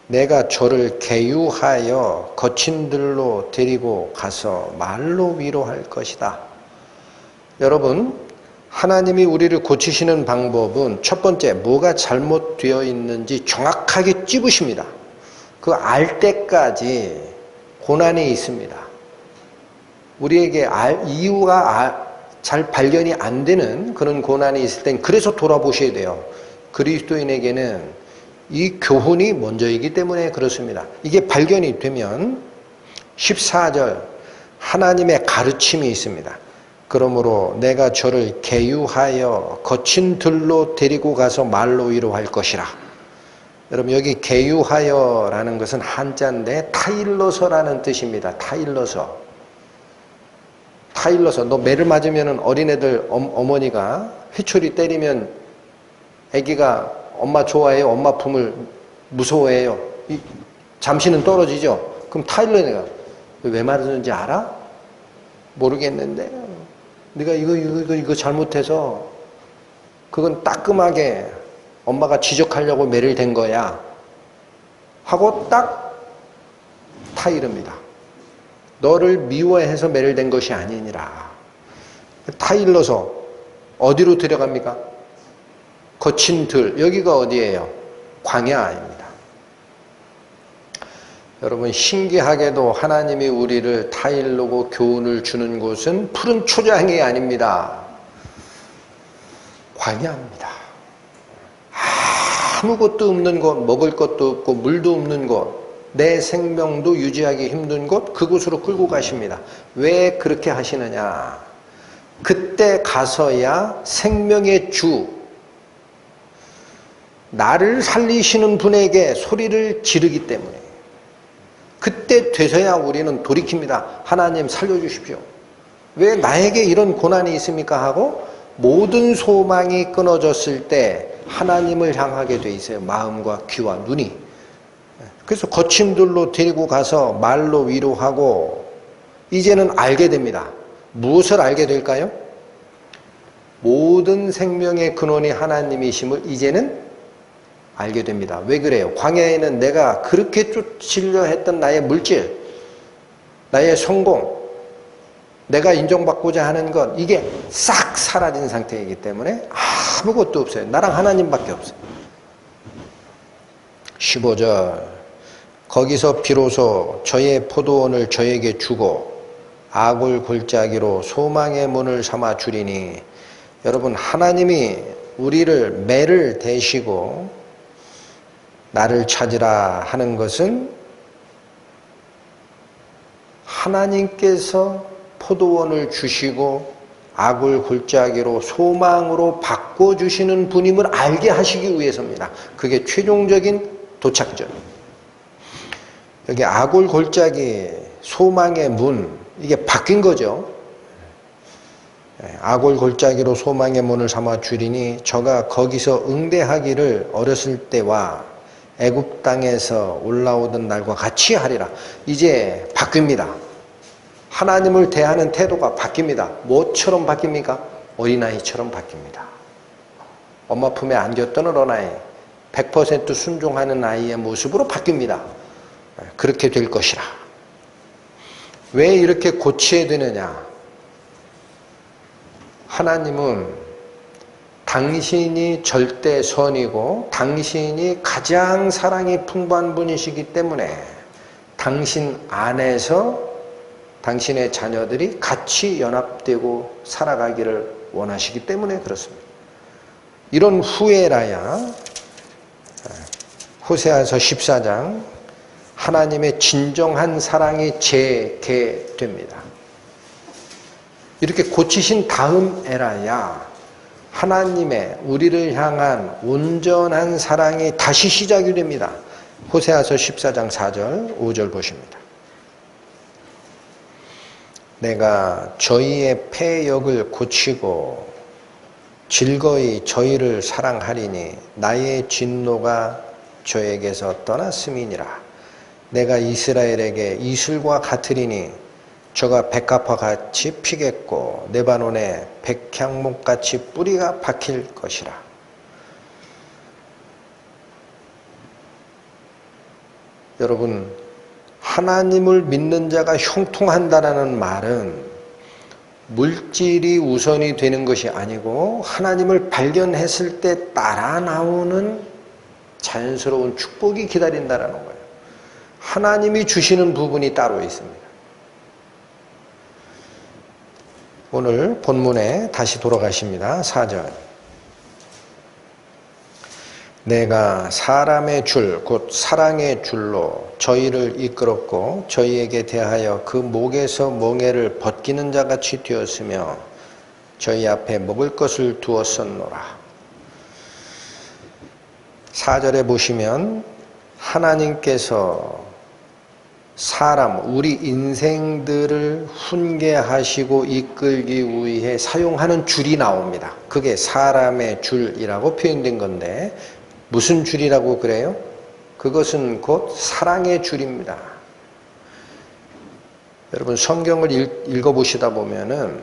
내가 저를 계유하여 거친 들로 데리고 가서 말로 위로할 것이다. 여러분, 하나님이 우리를 고치시는 방법은 첫 번째, 뭐가 잘못되어 있는지 정확하게 찝으십니다. 그 알 때까지 고난이 있습니다. 우리에게 이유가 잘 발견이 안 되는 그런 고난이 있을 땐 그래서 돌아보셔야 돼요. 그리스도인에게는 이 교훈이 먼저이기 때문에 그렇습니다. 이게 발견이 되면 14절 하나님의 가르침이 있습니다. 그러므로 내가 저를 계유하여 거친 들로 데리고 가서 말로 위로할 것이라. 여러분 여기 계유하여라는 것은 한자인데 타일러서라는 뜻입니다. 타일러서. 너 매를 맞으면 어린애들 어머니가 회초리 때리면 아기가 엄마 좋아해요? 엄마 품을 무서워해요? 잠시는 떨어지죠? 그럼 타일러가 왜 맞았는지 알아? 모르겠는데 네가 이거 잘못해서 그건 따끔하게 엄마가 지적하려고 매를 댄 거야 하고 딱 타일릅니다. 너를 미워해서 매를 댄 것이 아니니라. 타일러서 어디로 들어갑니까? 거친 들, 여기가 어디예요? 광야입니다. 여러분 신기하게도 하나님이 우리를 타일르고 교훈을 주는 곳은 푸른 초장이 아닙니다. 광야입니다. 아무것도 없는 곳, 먹을 것도 없고 물도 없는 곳, 내 생명도 유지하기 힘든 곳, 그곳으로 끌고 가십니다. 왜 그렇게 하시느냐? 그때 가서야 생명의 주, 나를 살리시는 분에게 소리를 지르기 때문에 그때 돼서야 우리는 돌이킵니다. 하나님 살려주십시오. 왜 나에게 이런 고난이 있습니까? 하고 모든 소망이 끊어졌을 때 하나님을 향하게 돼 있어요. 마음과 귀와 눈이. 그래서 거친 들로 데리고 가서 말로 위로하고 이제는 알게 됩니다. 무엇을 알게 될까요? 모든 생명의 근원이 하나님이심을 이제는 알게 됩니다. 왜 그래요? 광야에는 내가 그렇게 쫓으려 했던 나의 물질, 나의 성공, 내가 인정받고자 하는 것, 이게 싹 사라진 상태이기 때문에 아무것도 없어요. 나랑 하나님밖에 없어요. 15절 거기서 비로소 저의 포도원을 저에게 주고 아굴 골짜기로 소망의 문을 삼아 주리니. 여러분 하나님이 우리를 매를 대시고 나를 찾으라 하는 것은 하나님께서 포도원을 주시고 아굴 골짜기로 소망으로 바꿔주시는 분임을 알게 하시기 위해서입니다. 그게 최종적인 도착점. 여기 아굴 골짜기 소망의 문, 이게 바뀐 거죠. 아골 골짜기로 소망의 문을 삼아 주리니 저가 거기서 응대하기를 어렸을 때와 애굽 땅에서 올라오던 날과 같이 하리라. 이제 바뀝니다. 하나님을 대하는 태도가 바뀝니다. 뭐처럼 바뀝니까? 어린아이처럼 바뀝니다. 엄마 품에 안겼던 어린아이, 100% 순종하는 아이의 모습으로 바뀝니다. 그렇게 될 것이라. 왜 이렇게 고쳐야 되느냐? 하나님은 당신이 절대 선이고 당신이 가장 사랑이 풍부한 분이시기 때문에 당신 안에서 당신의 자녀들이 같이 연합되고 살아가기를 원하시기 때문에 그렇습니다. 이런 후에라야 호세아서 14장 하나님의 진정한 사랑이 재개됩니다. 이렇게 고치신 다음에라야 하나님의 우리를 향한 온전한 사랑이 다시 시작이 됩니다. 호세아서 14장 4절 5절 보십니다. 내가 저희의 패역을 고치고 즐거이 저희를 사랑하리니 나의 진노가 저에게서 떠났음이니라. 내가 이스라엘에게 이슬과 같으리니 저가 백합화같이 피겠고 레바논에 백향목같이 뿌리가 박힐 것이라. 여러분, 하나님을 믿는 자가 형통한다라는 말은 물질이 우선이 되는 것이 아니고 하나님을 발견했을 때 따라 나오는 자연스러운 축복이 기다린다라는 거예요. 하나님이 주시는 부분이 따로 있습니다. 오늘 본문에 다시 돌아가십니다. 4절. 내가 사람의 줄, 곧 사랑의 줄로 저희를 이끌었고 저희에게 대하여 그 목에서 멍에를 벗기는 자같이 되었으며 저희 앞에 먹을 것을 두었었노라. 4절에 보시면 하나님께서 사람, 우리 인생들을 훈계하시고 이끌기 위해 사용하는 줄이 나옵니다. 그게 사람의 줄이라고 표현된 건데 무슨 줄이라고 그래요? 그것은 곧 사랑의 줄입니다. 여러분 성경을 읽어보시다 보면은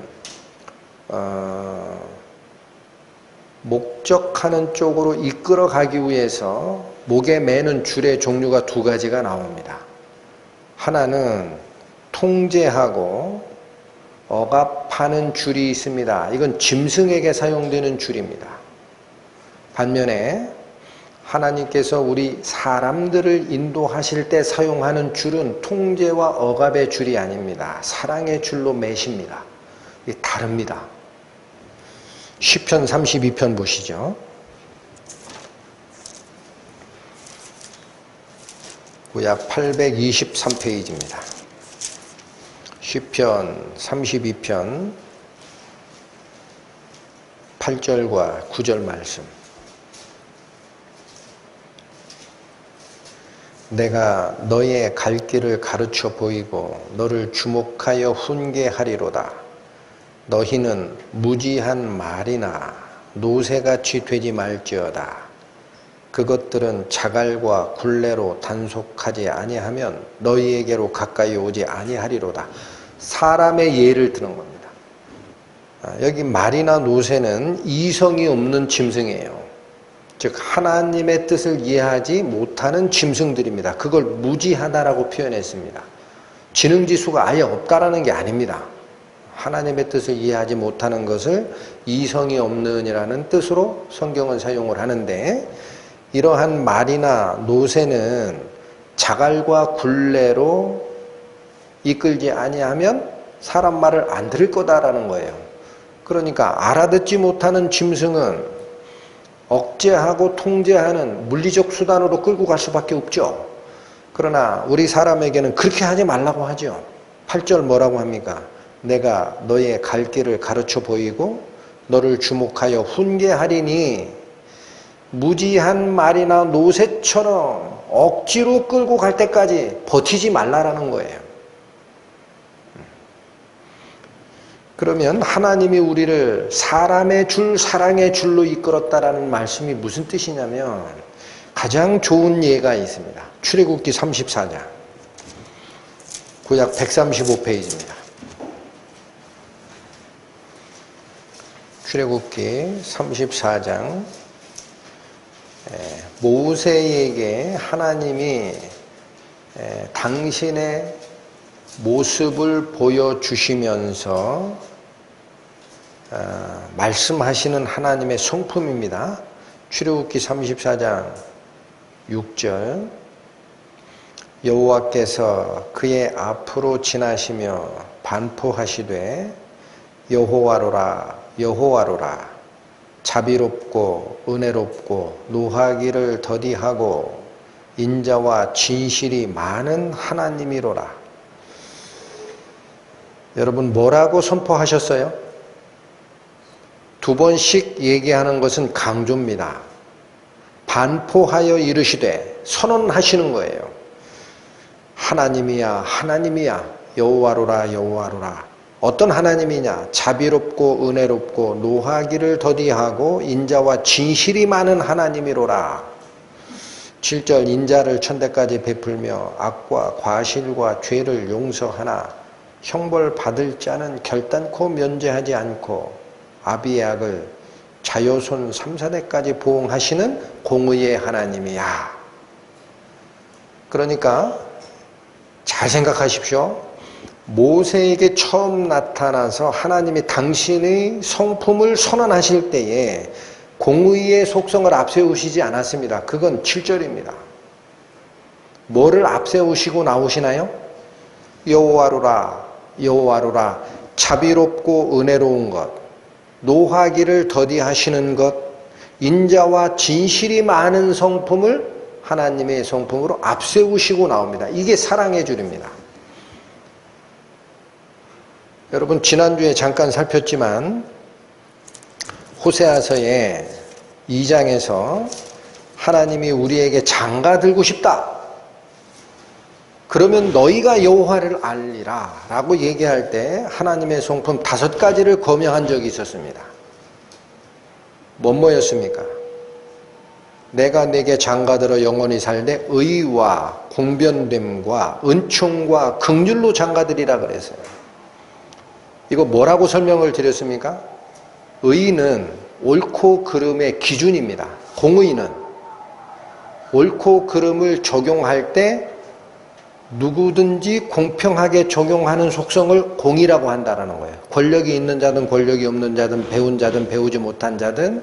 목적하는 쪽으로 이끌어가기 위해서 목에 매는 줄의 종류가 두 가지가 나옵니다. 하나는 통제하고 억압하는 줄이 있습니다. 이건 짐승에게 사용되는 줄입니다. 반면에 하나님께서 우리 사람들을 인도하실 때 사용하는 줄은 통제와 억압의 줄이 아닙니다. 사랑의 줄로 매십니다. 이게 다릅니다. 시편 32편 보시죠. 구약 823페이지입니다. 시편 32편 8절과 9절 말씀. 내가 너의 갈 길을 가르쳐 보이고 너를 주목하여 훈계하리로다. 너희는 무지한 말이나 노새같이 되지 말지어다. 그것들은 자갈과 굴레로 단속하지 아니하면 너희에게로 가까이 오지 아니하리로다. 사람의 예를 드는 겁니다. 여기 말이나 노새는 이성이 없는 짐승이에요. 즉 하나님의 뜻을 이해하지 못하는 짐승들입니다. 그걸 무지하다라고 표현했습니다. 지능지수가 아예 없다라는 게 아닙니다. 하나님의 뜻을 이해하지 못하는 것을 이성이 없는이라는 뜻으로 성경은 사용을 하는데 이러한 말이나 노새는 자갈과 굴레로 이끌지 아니하면 사람 말을 안 들을 거다라는 거예요. 그러니까 알아듣지 못하는 짐승은 억제하고 통제하는 물리적 수단으로 끌고 갈 수밖에 없죠. 그러나 우리 사람에게는 그렇게 하지 말라고 하죠. 8절 뭐라고 합니까? 내가 너의 갈 길을 가르쳐 보이고 너를 주목하여 훈계하리니 무지한 말이나 노새처럼 억지로 끌고 갈 때까지 버티지 말라라는 거예요. 그러면 하나님이 우리를 사람의 줄, 사랑의 줄로 이끌었다라는 말씀이 무슨 뜻이냐면 가장 좋은 예가 있습니다. 출애굽기 34장 구약 135페이지입니다. 출애굽기 34장 모세에게 하나님이 당신의 모습을 보여주시면서 말씀하시는 하나님의 성품입니다. 출애굽기 34장 6절 여호와께서 그의 앞으로 지나시며 반포하시되 여호와로라 여호와로라 자비롭고 은혜롭고 노하기를 더디하고 인자와 진실이 많은 하나님이로라. 여러분 뭐라고 선포하셨어요? 두 번씩 얘기하는 것은 강조입니다. 반포하여 이르시되 선언하시는 거예요. 하나님이야 하나님이야 여호와로라 여호와로라. 어떤 하나님이냐? 자비롭고 은혜롭고 노하기를 더디하고 인자와 진실이 많은 하나님이로라. 7절 인자를 천대까지 베풀며 악과 과실과 죄를 용서하나 형벌 받을 자는 결단코 면제하지 않고 아비의 악을 자손 3,4대까지 보응하시는 공의의 하나님이야. 그러니까 잘 생각하십시오. 모세에게 처음 나타나서 하나님이 당신의 성품을 선언하실 때에 공의의 속성을 앞세우시지 않았습니다. 그건 7절입니다. 뭐를 앞세우시고 나오시나요? 여호와로라 여호와로라 자비롭고 은혜로운 것, 노하기를 더디하시는 것, 인자와 진실이 많은 성품을 하나님의 성품으로 앞세우시고 나옵니다. 이게 사랑의 줄입니다. 여러분 지난주에 잠깐 살폈지만 호세아서의 2장에서 하나님이 우리에게 장가 들고 싶다. 그러면 너희가 여호와를 알리라 라고 얘기할 때 하나님의 성품 5가지를 거명한 적이 있었습니다. 뭐였습니까? 내가 네게 장가들어 영원히 살되 의와 공변됨과 은총과 긍휼로 장가들이라 그랬어요. 이거 뭐라고 설명을 드렸습니까? 의는 옳고 그름의 기준입니다. 공의는 옳고 그름을 적용할 때 누구든지 공평하게 적용하는 속성을 공의라고 한다는 거예요. 권력이 있는 자든 권력이 없는 자든 배운 자든 배우지 못한 자든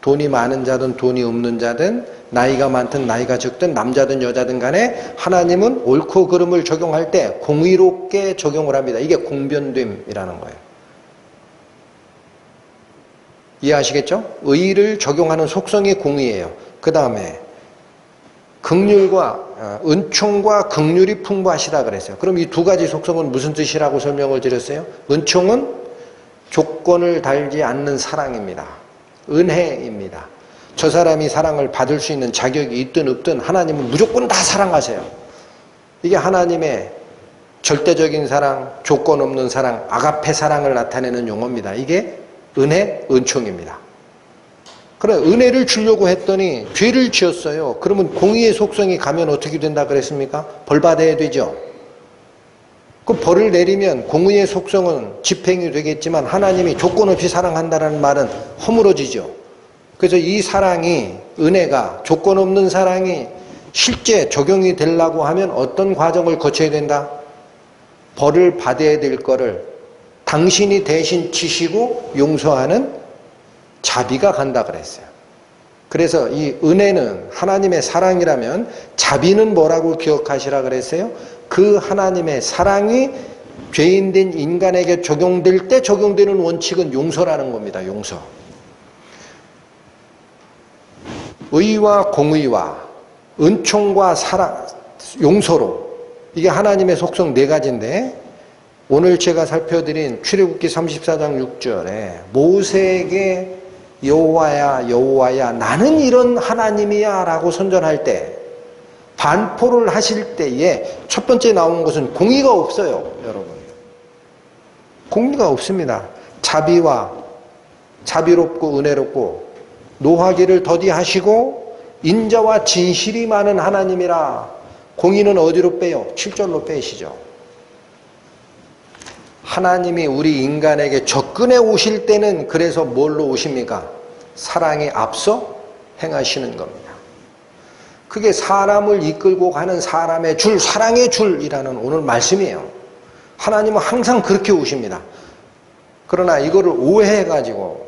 돈이 많은 자든 돈이 없는 자든 나이가 많든 나이가 적든 남자든 여자든 간에 하나님은 옳고 그름을 적용할 때 공의롭게 적용을 합니다. 이게 공변됨이라는 거예요. 이해하시겠죠? 의를 적용하는 속성이 공의예요. 그 다음에 긍휼과 은총과 긍휼이 풍부하시다 그랬어요. 그럼 이 2가지 속성은 무슨 뜻이라고 설명을 드렸어요? 은총은 조건을 달지 않는 사랑입니다. 은혜입니다. 저 사람이 사랑을 받을 수 있는 자격이 있든 없든 하나님은 무조건 다 사랑하세요. 이게 하나님의 절대적인 사랑, 조건 없는 사랑, 아가페 사랑을 나타내는 용어입니다. 이게 은혜, 은총입니다. 그래, 은혜를 주려고 했더니 죄를 지었어요. 그러면 공의의 속성이 가면 어떻게 된다 그랬습니까? 벌 받아야 되죠. 그 벌을 내리면 공의의 속성은 집행이 되겠지만 하나님이 조건 없이 사랑한다는 말은 허물어지죠. 그래서 이 사랑이, 은혜가, 조건 없는 사랑이 실제 적용이 되려고 하면 어떤 과정을 거쳐야 된다? 벌을 받아야 될 거를 당신이 대신 지시고 용서하는 자비가 간다 그랬어요. 그래서 이 은혜는 하나님의 사랑이라면 자비는 뭐라고 기억하시라 그랬어요? 그 하나님의 사랑이 죄인된 인간에게 적용될 때 적용되는 원칙은 용서라는 겁니다. 용서. 의와 공의와 은총과 사랑, 용서로 이게 하나님의 속성 4가지인데 오늘 제가 살펴드린 출애굽기 34장 6절에 모세에게 여호와야 여호와야 나는 이런 하나님이야 라고 선전할 때 반포를 하실 때에 첫 번째 나온 것은 공의가 없어요. 여러분 공의가 없습니다. 자비롭고 은혜롭고 노하기를 더디하시고 인자와 진실이 많은 하나님이라. 공의는 어디로 빼요? 7절로 빼시죠. 하나님이 우리 인간에게 접근해 오실 때는 그래서 뭘로 오십니까? 사랑에 앞서 행하시는 겁니다. 그게 사람을 이끌고 가는 사람의 줄, 사랑의 줄이라는 오늘 말씀이에요. 하나님은 항상 그렇게 오십니다. 그러나 이거를 오해해가지고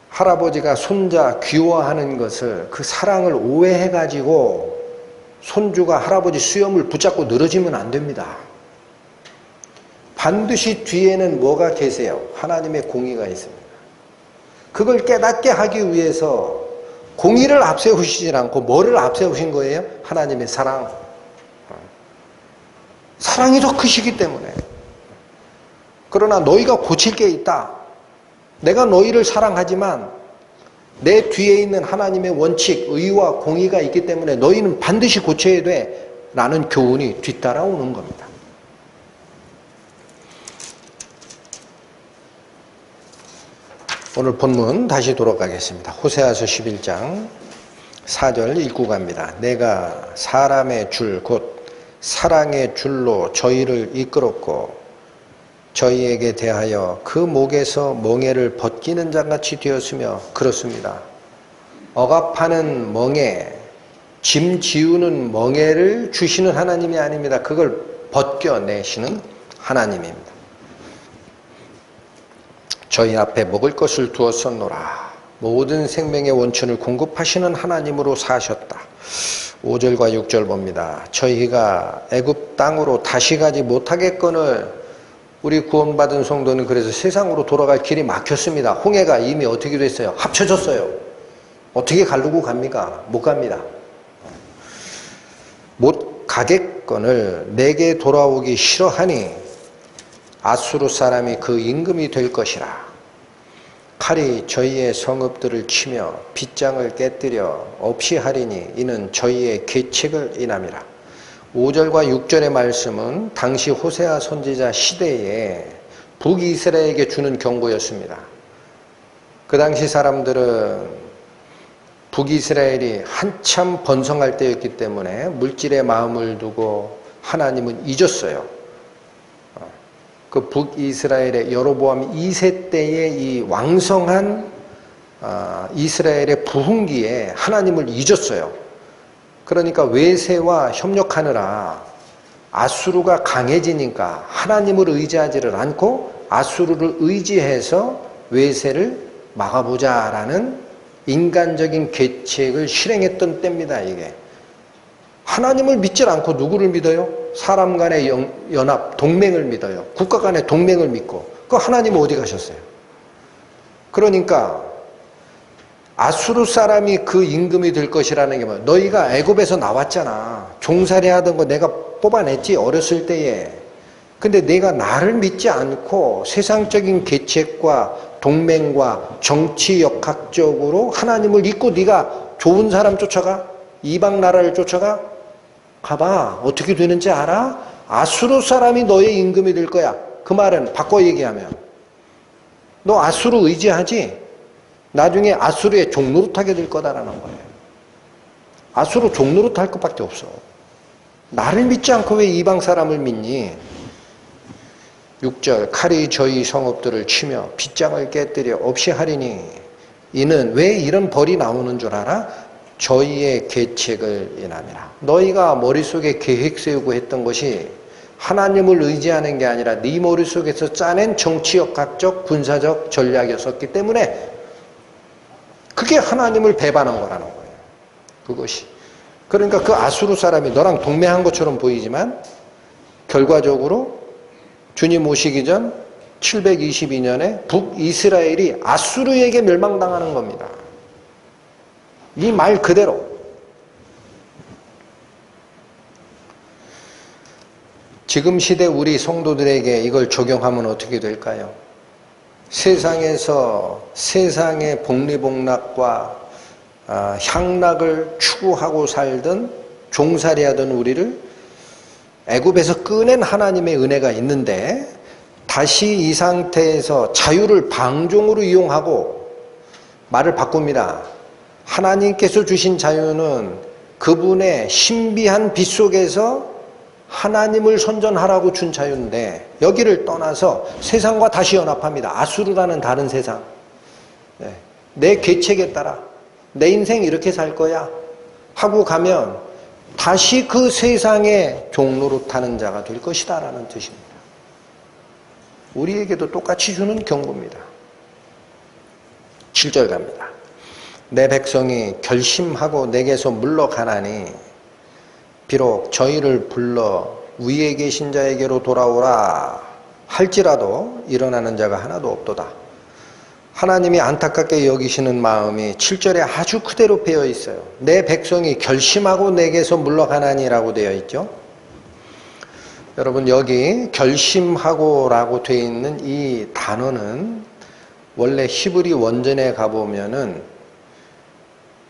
할아버지가 손자 귀여워하는 것을, 그 사랑을 오해해가지고 손주가 할아버지 수염을 붙잡고 늘어지면 안 됩니다. 반드시 뒤에는 뭐가 계세요? 하나님의 공의가 있습니다. 그걸 깨닫게 하기 위해서 공의를 앞세우시지 않고 뭐를 앞세우신 거예요? 하나님의 사랑. 사랑이 더 크시기 때문에. 그러나 너희가 고칠 게 있다. 내가 너희를 사랑하지만 내 뒤에 있는 하나님의 원칙, 의와 공의가 있기 때문에 너희는 반드시 고쳐야 돼 라는 교훈이 뒤따라오는 겁니다. 오늘 본문 다시 돌아가겠습니다. 호세아서 11장 4절 읽고 갑니다. 내가 사람의 줄 곧 사랑의 줄로 저희를 이끌었고 저희에게 대하여 그 목에서 멍에를 벗기는 자같이 되었으며, 그렇습니다. 억압하는 멍에, 짐 지우는 멍에를 주시는 하나님이 아닙니다. 그걸 벗겨내시는 하나님입니다. 저희 앞에 먹을 것을 두었었노라. 모든 생명의 원천을 공급하시는 하나님으로 사셨다. 5절과 6절 봅니다. 저희가 애굽 땅으로 다시 가지 못하겠거늘, 우리 구원받은 성도는 그래서 세상으로 돌아갈 길이 막혔습니다. 홍해가 이미 어떻게 됐어요? 합쳐졌어요. 어떻게 가르고 갑니까? 못 갑니다. 못 가겠거늘 내게 돌아오기 싫어하니 아수르 사람이 그 임금이 될 것이라. 칼이 저희의 성읍들을 치며 빗장을 깨뜨려 없이 하리니 이는 저희의 계책을 인함이라. 5절과 6절의 말씀은 당시 호세아 선지자 시대에 북이스라엘에게 주는 경고였습니다. 그 당시 사람들은 북이스라엘이 한참 번성할 때였기 때문에 물질에 마음을 두고 하나님은 잊었어요. 그 북이스라엘의 여로보암 2세 때의 이 왕성한 이스라엘의 부흥기에 하나님을 잊었어요. 그러니까 외세와 협력하느라 아수르가 강해지니까 하나님을 의지하지를 않고 아수르를 의지해서 외세를 막아보자라는 인간적인 계책을 실행했던 때입니다. 이게 하나님을 믿지 않고 누구를 믿어요? 사람 간의 연합, 동맹을 믿어요. 국가 간의 동맹을 믿고. 그 하나님은 어디 가셨어요? 그러니까 아수르 사람이 그 임금이 될 것이라는 게 뭐예요? 너희가 애굽에서 나왔잖아. 종살이 하던 거 내가 뽑아냈지, 어렸을 때에. 근데 내가 나를 믿지 않고 세상적인 계책과 동맹과 정치 역학적으로 하나님을 잊고 네가 좋은 사람 쫓아가? 이방 나라를 쫓아가? 가봐. 어떻게 되는지 알아? 아수르 사람이 너의 임금이 될 거야. 그 말은 바꿔 얘기하면 너 아수르 의지하지? 나중에 아수르의 종노릇하게 될 거다라는 거예요. 아수르 종노릇할 것밖에 없어. 나를 믿지 않고 왜 이방 사람을 믿니? 6절 칼이 저희 성읍들을 치며 빗장을 깨뜨려 없이 하리니 이는 왜 이런 벌이 나오는 줄 알아? 저희의 계책을 인함이라. 너희가 머릿속에 계획 세우고 했던 것이 하나님을 의지하는 게 아니라 네 머릿속에서 짜낸 정치역학적 군사적 전략이었기 때문에 그게 하나님을 배반한 거라는 거예요. 그것이. 그러니까 그 아수르 사람이 너랑 동맹한 것처럼 보이지만 결과적으로 주님 오시기 전 722년에 북이스라엘이 아수르에게 멸망당하는 겁니다. 이 말 그대로. 지금 시대 우리 성도들에게 이걸 적용하면 어떻게 될까요? 세상에서 세상의 복리복락과 향락을 추구하고 살던 종살이하던 우리를 애굽에서 꺼낸 하나님의 은혜가 있는데 다시 이 상태에서 자유를 방종으로 이용하고 말을 바꿉니다. 하나님께서 주신 자유는 그분의 신비한 빛 속에서 하나님을 선전하라고 준 자유인데 여기를 떠나서 세상과 다시 연합합니다. 아수르라는 다른 세상. 내 계책에 따라 내 인생 이렇게 살 거야 하고 가면 다시 그 세상의 종로로 타는 자가 될 것이다 라는 뜻입니다. 우리에게도 똑같이 주는 경고입니다. 7절 갑니다. 내 백성이 결심하고 내게서 물러가나니 비록 저희를 불러 위에 계신 자에게로 돌아오라 할지라도 일어나는 자가 하나도 없도다. 하나님이 안타깝게 여기시는 마음이 7절에 아주 그대로 배어 있어요. 내 백성이 결심하고 내게서 물러가나니라고 되어 있죠. 여러분, 여기 결심하고 라고 되어 있는 이 단어는 원래 히브리 원전에 가보면은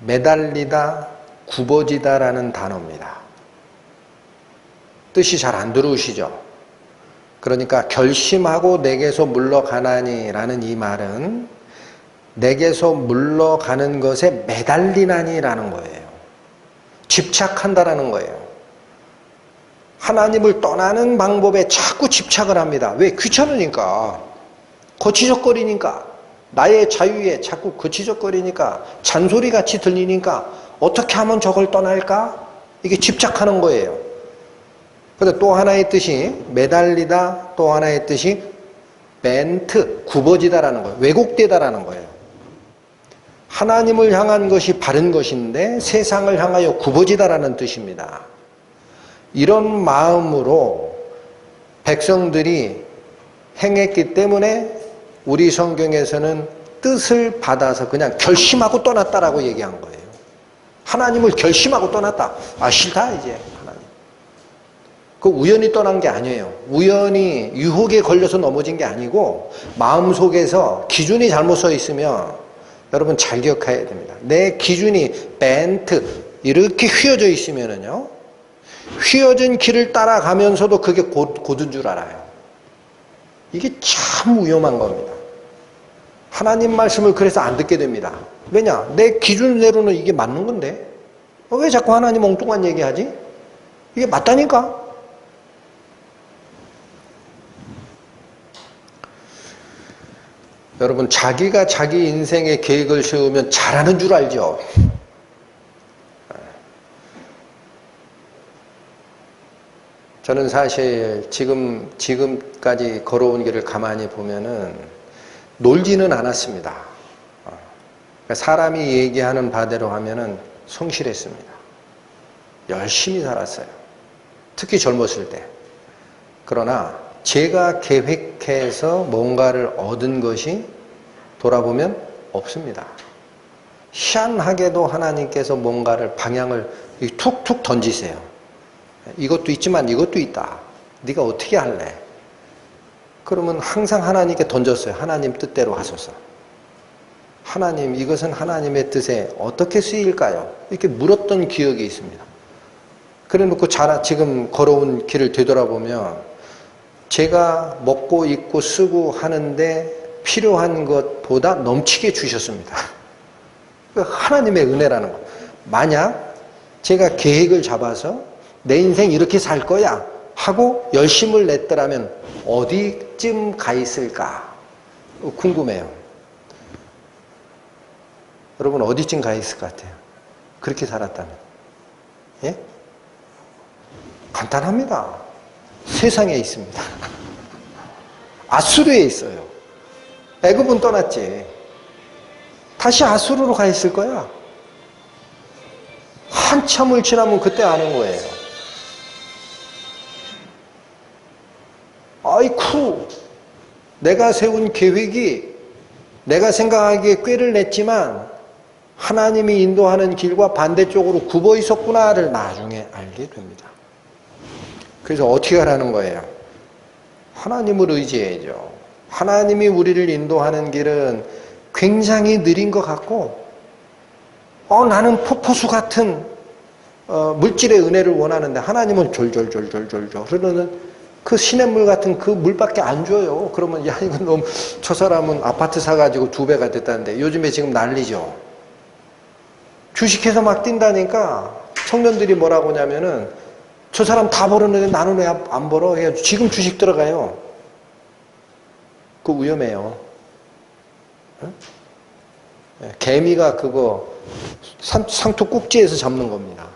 매달리다, 굽어지다 라는 단어입니다. 뜻이 잘 안 들어오시죠? 그러니까 결심하고 내게서 물러가나니 라는 이 말은 내게서 물러가는 것에 매달리나니 라는 거예요. 집착한다라는 거예요. 하나님을 떠나는 방법에 자꾸 집착을 합니다. 왜? 귀찮으니까. 거치적거리니까. 나의 자유에 자꾸 거치적거리니까. 잔소리같이 들리니까 어떻게 하면 저걸 떠날까? 이게 집착하는 거예요. 그런데 또 하나의 뜻이 매달리다, 또 하나의 뜻이 벤트, 굽어지다라는 거예요. 왜곡되다라는 거예요. 하나님을 향한 것이 바른 것인데 세상을 향하여 굽어지다라는 뜻입니다. 이런 마음으로 백성들이 행했기 때문에 우리 성경에서는 뜻을 받아서 그냥 결심하고 떠났다라고 얘기한 거예요. 하나님을 결심하고 떠났다. 아, 싫다 이제 하나님. 그 우연히 떠난 게 아니에요. 우연히 유혹에 걸려서 넘어진 게 아니고 마음속에서 기준이 잘못 서 있으면 여러분 잘 기억해야 됩니다. 내 기준이 벤트 이렇게 휘어져 있으면은요, 휘어진 길을 따라가면서도 그게 곧은 줄 알아요. 이게 참 위험한 겁니다. 하나님 말씀을 그래서 안 듣게 됩니다. 왜냐? 내 기준대로는 이게 맞는 건데 왜 자꾸 하나님 엉뚱한 얘기하지? 이게 맞다니까. 여러분, 자기가 자기 인생의 계획을 세우면 잘하는 줄 알죠? 저는 사실 지금까지 걸어온 길을 가만히 보면은 놀지는 않았습니다. 사람이 얘기하는 바대로 하면은 성실했습니다. 열심히 살았어요. 특히 젊었을 때. 그러나 제가 계획해서 뭔가를 얻은 것이 돌아보면 없습니다. 희한하게도 하나님께서 뭔가를 방향을 툭툭 던지세요. 이것도 있지만 이것도 있다. 네가 어떻게 할래? 그러면 항상 하나님께 던졌어요. 하나님 뜻대로 하소서. 하나님, 이것은 하나님의 뜻에 어떻게 쓰일까요? 이렇게 물었던 기억이 있습니다. 그래 놓고 지금 걸어온 길을 되돌아보면 제가 먹고 입고 쓰고 하는데 필요한 것보다 넘치게 주셨습니다. 하나님의 은혜라는 거. 만약 제가 계획을 잡아서 내 인생 이렇게 살 거야 하고 열심을 냈더라면 어디쯤 가 있을까 궁금해요. 여러분, 어디쯤 가 있을 것 같아요? 그렇게 살았다면. 예? 간단합니다. 세상에 있습니다. 아수르에 있어요. 애굽은 떠났지. 다시 아수르로 가 있을 거야. 한참을 지나면 그때 아는 거예요. 아이쿠, 내가 세운 계획이 내가 생각하기에 꾀를 냈지만 하나님이 인도하는 길과 반대쪽으로 굽어 있었구나를 나중에 알게 됩니다. 그래서 어떻게 하라는 거예요? 하나님을 의지해야죠. 하나님이 우리를 인도하는 길은 굉장히 느린 것 같고 나는 폭포수 같은 물질의 은혜를 원하는데 하나님은 졸졸졸졸졸 흐르는 그 시냇물 같은 그 물밖에 안 줘요. 그러면 야, 이건 너무, 저 사람은 아파트 사가지고 2배가 됐다는데 요즘에 지금 난리죠. 주식해서 막 뛴다니까 청년들이 뭐라고 하냐면은 저 사람 다 벌었는데 나는 왜 안 벌어? 해가지고 지금 주식 들어가요. 그거 위험해요. 응? 개미가 그거 상토 꼭지에서 잡는 겁니다.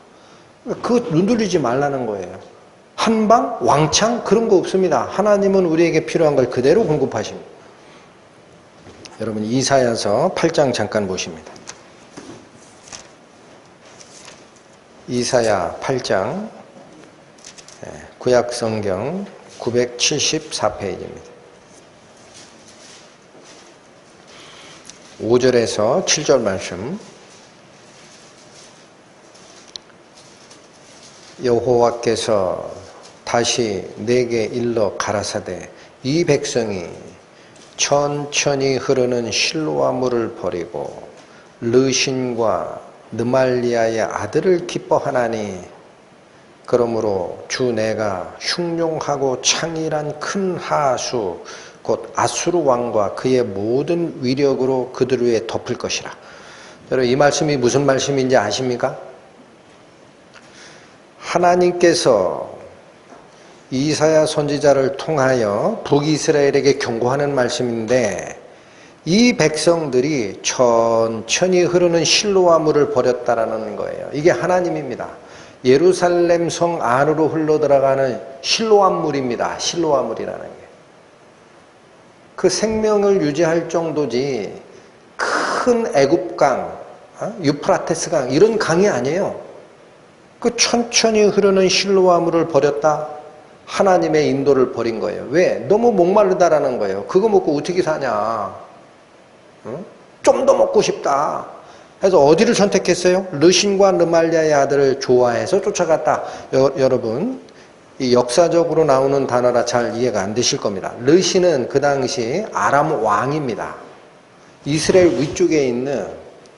그거 눈 돌리지 말라는 거예요. 한방 왕창 그런 거 없습니다. 하나님은 우리에게 필요한 걸 그대로 공급하십니다. 여러분 이사야서 8장 잠깐 보십니다. 이사야 8장 구약성경 974페이지입니다. 5절에서 7절 말씀. 여호와께서 다시 내게 일러 가라사대 이 백성이 천천히 흐르는 실로아 물을 버리고 르신과 느말리아의 아들을 기뻐하나니 그러므로 주 내가 흉룡하고 창일한 큰 하수 곧 아수르 왕과 그의 모든 위력으로 그들 위에 덮을 것이라. 여러분 이 말씀이 무슨 말씀인지 아십니까? 하나님께서 이사야 선지자를 통하여 북이스라엘에게 경고하는 말씀인데 이 백성들이 천천히 흐르는 실로아 물을 버렸다라는 거예요. 이게 하나님입니다. 예루살렘 성 안으로 흘러들어가는 실로아 물입니다. 실로아 물이라는 게. 그 생명을 유지할 정도지 큰 애굽강, 유프라테스강 이런 강이 아니에요. 그 천천히 흐르는 실로아 물을 버렸다. 하나님의 인도를 버린 거예요. 왜? 너무 목마르다라는 거예요. 그거 먹고 어떻게 사냐. 좀 더 먹고 싶다. 그래서 어디를 선택했어요? 르신과 느말리아의 아들을 좋아해서 쫓아갔다. 여러분 이 역사적으로 나오는 단어라 잘 이해가 안 되실 겁니다. 르신은 그 당시 아람 왕입니다. 이스라엘 위쪽에 있는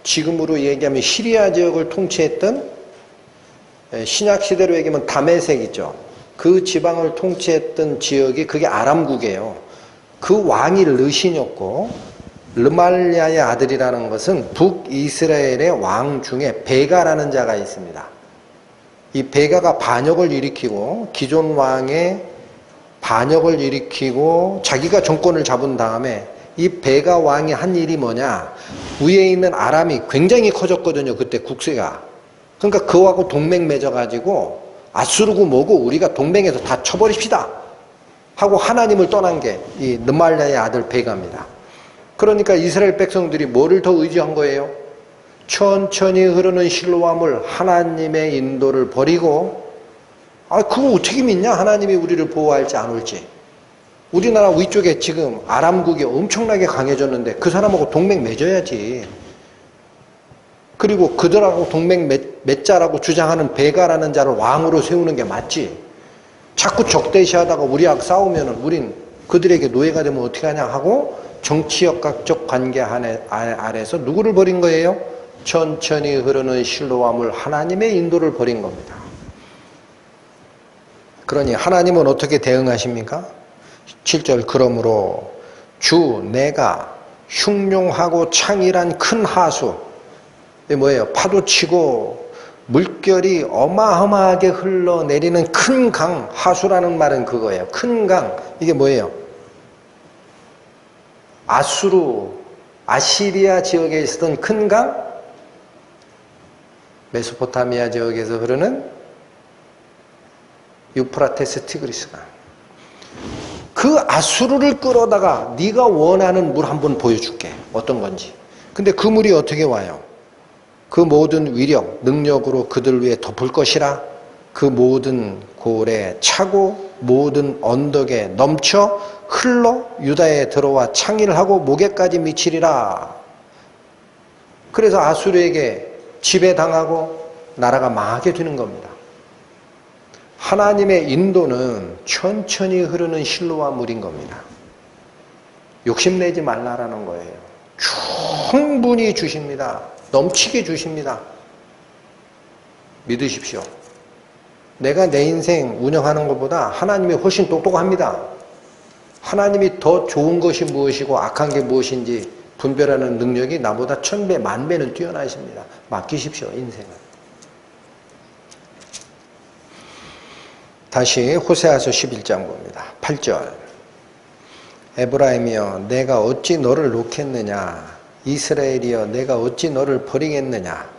지금으로 얘기하면 시리아 지역을 통치했던 신약시대로 얘기하면 다메섹 있죠. 그 지방을 통치했던 지역이 그게 아람국이에요. 그 왕이 르신이었고 르말리아의 아들이라는 것은 북이스라엘의 왕 중에 베가라는 자가 있습니다. 이 베가가 반역을 일으키고 기존 왕의 반역을 일으키고 자기가 정권을 잡은 다음에 이 베가 왕이 한 일이 뭐냐, 위에 있는 아람이 굉장히 커졌거든요. 그때 국세가. 그러니까 그하고 동맹 맺어가지고 아수르고 뭐고 우리가 동맹에서 다 쳐버립시다 하고 하나님을 떠난 게 이 느말리아의 아들 베가입니다. 그러니까 이스라엘 백성들이 뭐를 더 의지한 거예요? 천천히 흐르는 실로아 물, 하나님의 인도를 버리고, 그거 어떻게 믿냐? 하나님이 우리를 보호할지 안 올지. 우리나라 위쪽에 지금 아람국이 엄청나게 강해졌는데 그 사람하고 동맹 맺어야지. 그리고 그들하고 동맹 맺자라고 주장하는 베가라는 자를 왕으로 세우는 게 맞지. 자꾸 적대시하다가 우리하고 싸우면 우린 그들에게 노예가 되면 어떻게 하냐 하고 정치역학적 관계 아래서 누구를 버린 거예요? 천천히 흐르는 실로아 물, 하나님의 인도를 버린 겁니다. 그러니 하나님은 어떻게 대응하십니까? 7절 그러므로 주 내가 흉룡하고 창일한 큰 하수, 이게 뭐예요? 파도치고 물결이 어마어마하게 흘러내리는 큰 강, 하수라는 말은 그거예요. 큰 강, 이게 뭐예요? 아수르, 아시리아 지역에 있었던 큰 강, 메소포타미아 지역에서 흐르는 유프라테스 티그리스 강. 그 아수르를 끌어다가 네가 원하는 물 한번 보여줄게. 어떤 건지. 근데 그 물이 어떻게 와요? 그 모든 위력, 능력으로 그들 위에 덮을 것이라. 그 모든 골에 차고 모든 언덕에 넘쳐 흘러 유다에 들어와 창일하고 목에까지 미치리라. 그래서 아수르에게 지배당하고 나라가 망하게 되는 겁니다. 하나님의 인도는 천천히 흐르는 실로아 물인 겁니다. 욕심내지 말라라는 거예요. 충분히 주십니다. 넘치게 주십니다. 믿으십시오. 내가 내 인생 운영하는 것보다 하나님이 훨씬 똑똑합니다. 하나님이 더 좋은 것이 무엇이고 악한 게 무엇인지 분별하는 능력이 나보다 1000배, 10,000배는 뛰어나십니다. 맡기십시오, 인생을. 다시 호세아서 11장 봅니다. 8절. 에브라임이여 내가 어찌 너를 놓겠느냐. 이스라엘이여 내가 어찌 너를 버리겠느냐.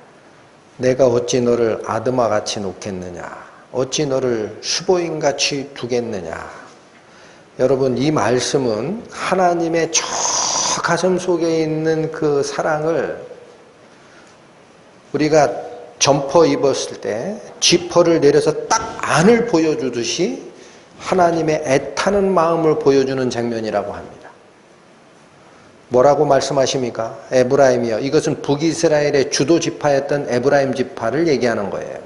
내가 어찌 너를 아드마같이 놓겠느냐. 어찌 너를 수보인같이 두겠느냐. 여러분, 이 말씀은 하나님의 저 가슴 속에 있는 그 사랑을 우리가 점퍼 입었을 때 지퍼를 내려서 딱 안을 보여주듯이 하나님의 애타는 마음을 보여주는 장면이라고 합니다. 뭐라고 말씀하십니까? 에브라임이여. 이것은 북이스라엘의 주도 지파였던 에브라임 지파를 얘기하는 거예요.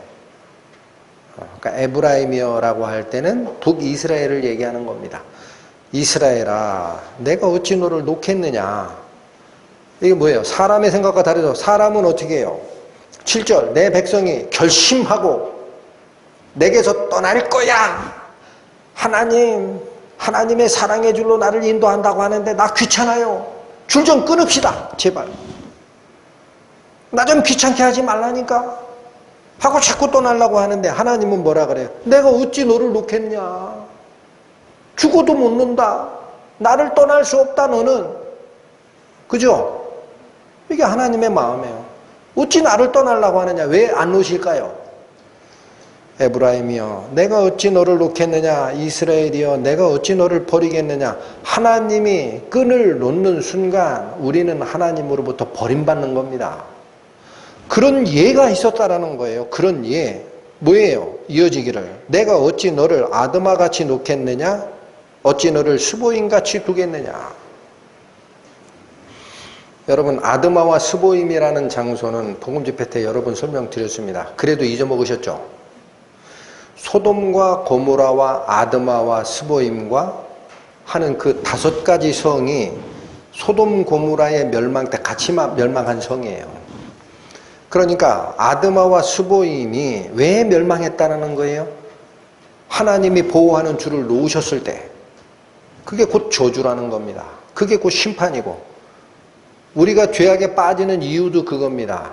그러니까 에브라임이여라고 할 때는 북이스라엘을 얘기하는 겁니다. 이스라엘아, 내가 어찌 너를 놓겠느냐. 이게 뭐예요? 사람의 생각과 다르죠. 사람은 어떻게 해요? 7절, 내 백성이 결심하고 내게서 떠날 거야. 하나님의 사랑의 줄로 나를 인도한다고 하는데 나 귀찮아요. 줄 좀 끊읍시다. 제발. 나 좀 귀찮게 하지 말라니까. 하고 자꾸 떠나려고 하는데 하나님은 뭐라 그래요? 내가 어찌 너를 놓겠냐. 죽어도 못 놓는다. 나를 떠날 수 없다 너는. 그죠? 이게 하나님의 마음이에요. 어찌 나를 떠나려고 하느냐. 왜 안 놓으실까요? 에브라임이여 내가 어찌 너를 놓겠느냐. 이스라엘이여 내가 어찌 너를 버리겠느냐. 하나님이 끈을 놓는 순간 우리는 하나님으로부터 버림받는 겁니다. 그런 예가 있었다라는 거예요. 그런 예. 뭐예요? 이어지기를 내가 어찌 너를 아드마같이 놓겠느냐. 어찌 너를 스보임같이 두겠느냐. 여러분, 아드마와 스보임이라는 장소는 복음집회 때 여러 번 설명드렸습니다. 그래도 잊어먹으셨죠? 소돔과 고모라와 아드마와 스보임과 하는 그 5가지 성이 소돔 고모라의 멸망 때 같이 멸망한 성이에요. 그러니까 아드마와 스보임이 왜 멸망했다는 거예요? 하나님이 보호하는 줄을 놓으셨을 때 그게 곧 저주라는 겁니다. 그게 곧 심판이고 우리가 죄악에 빠지는 이유도 그겁니다.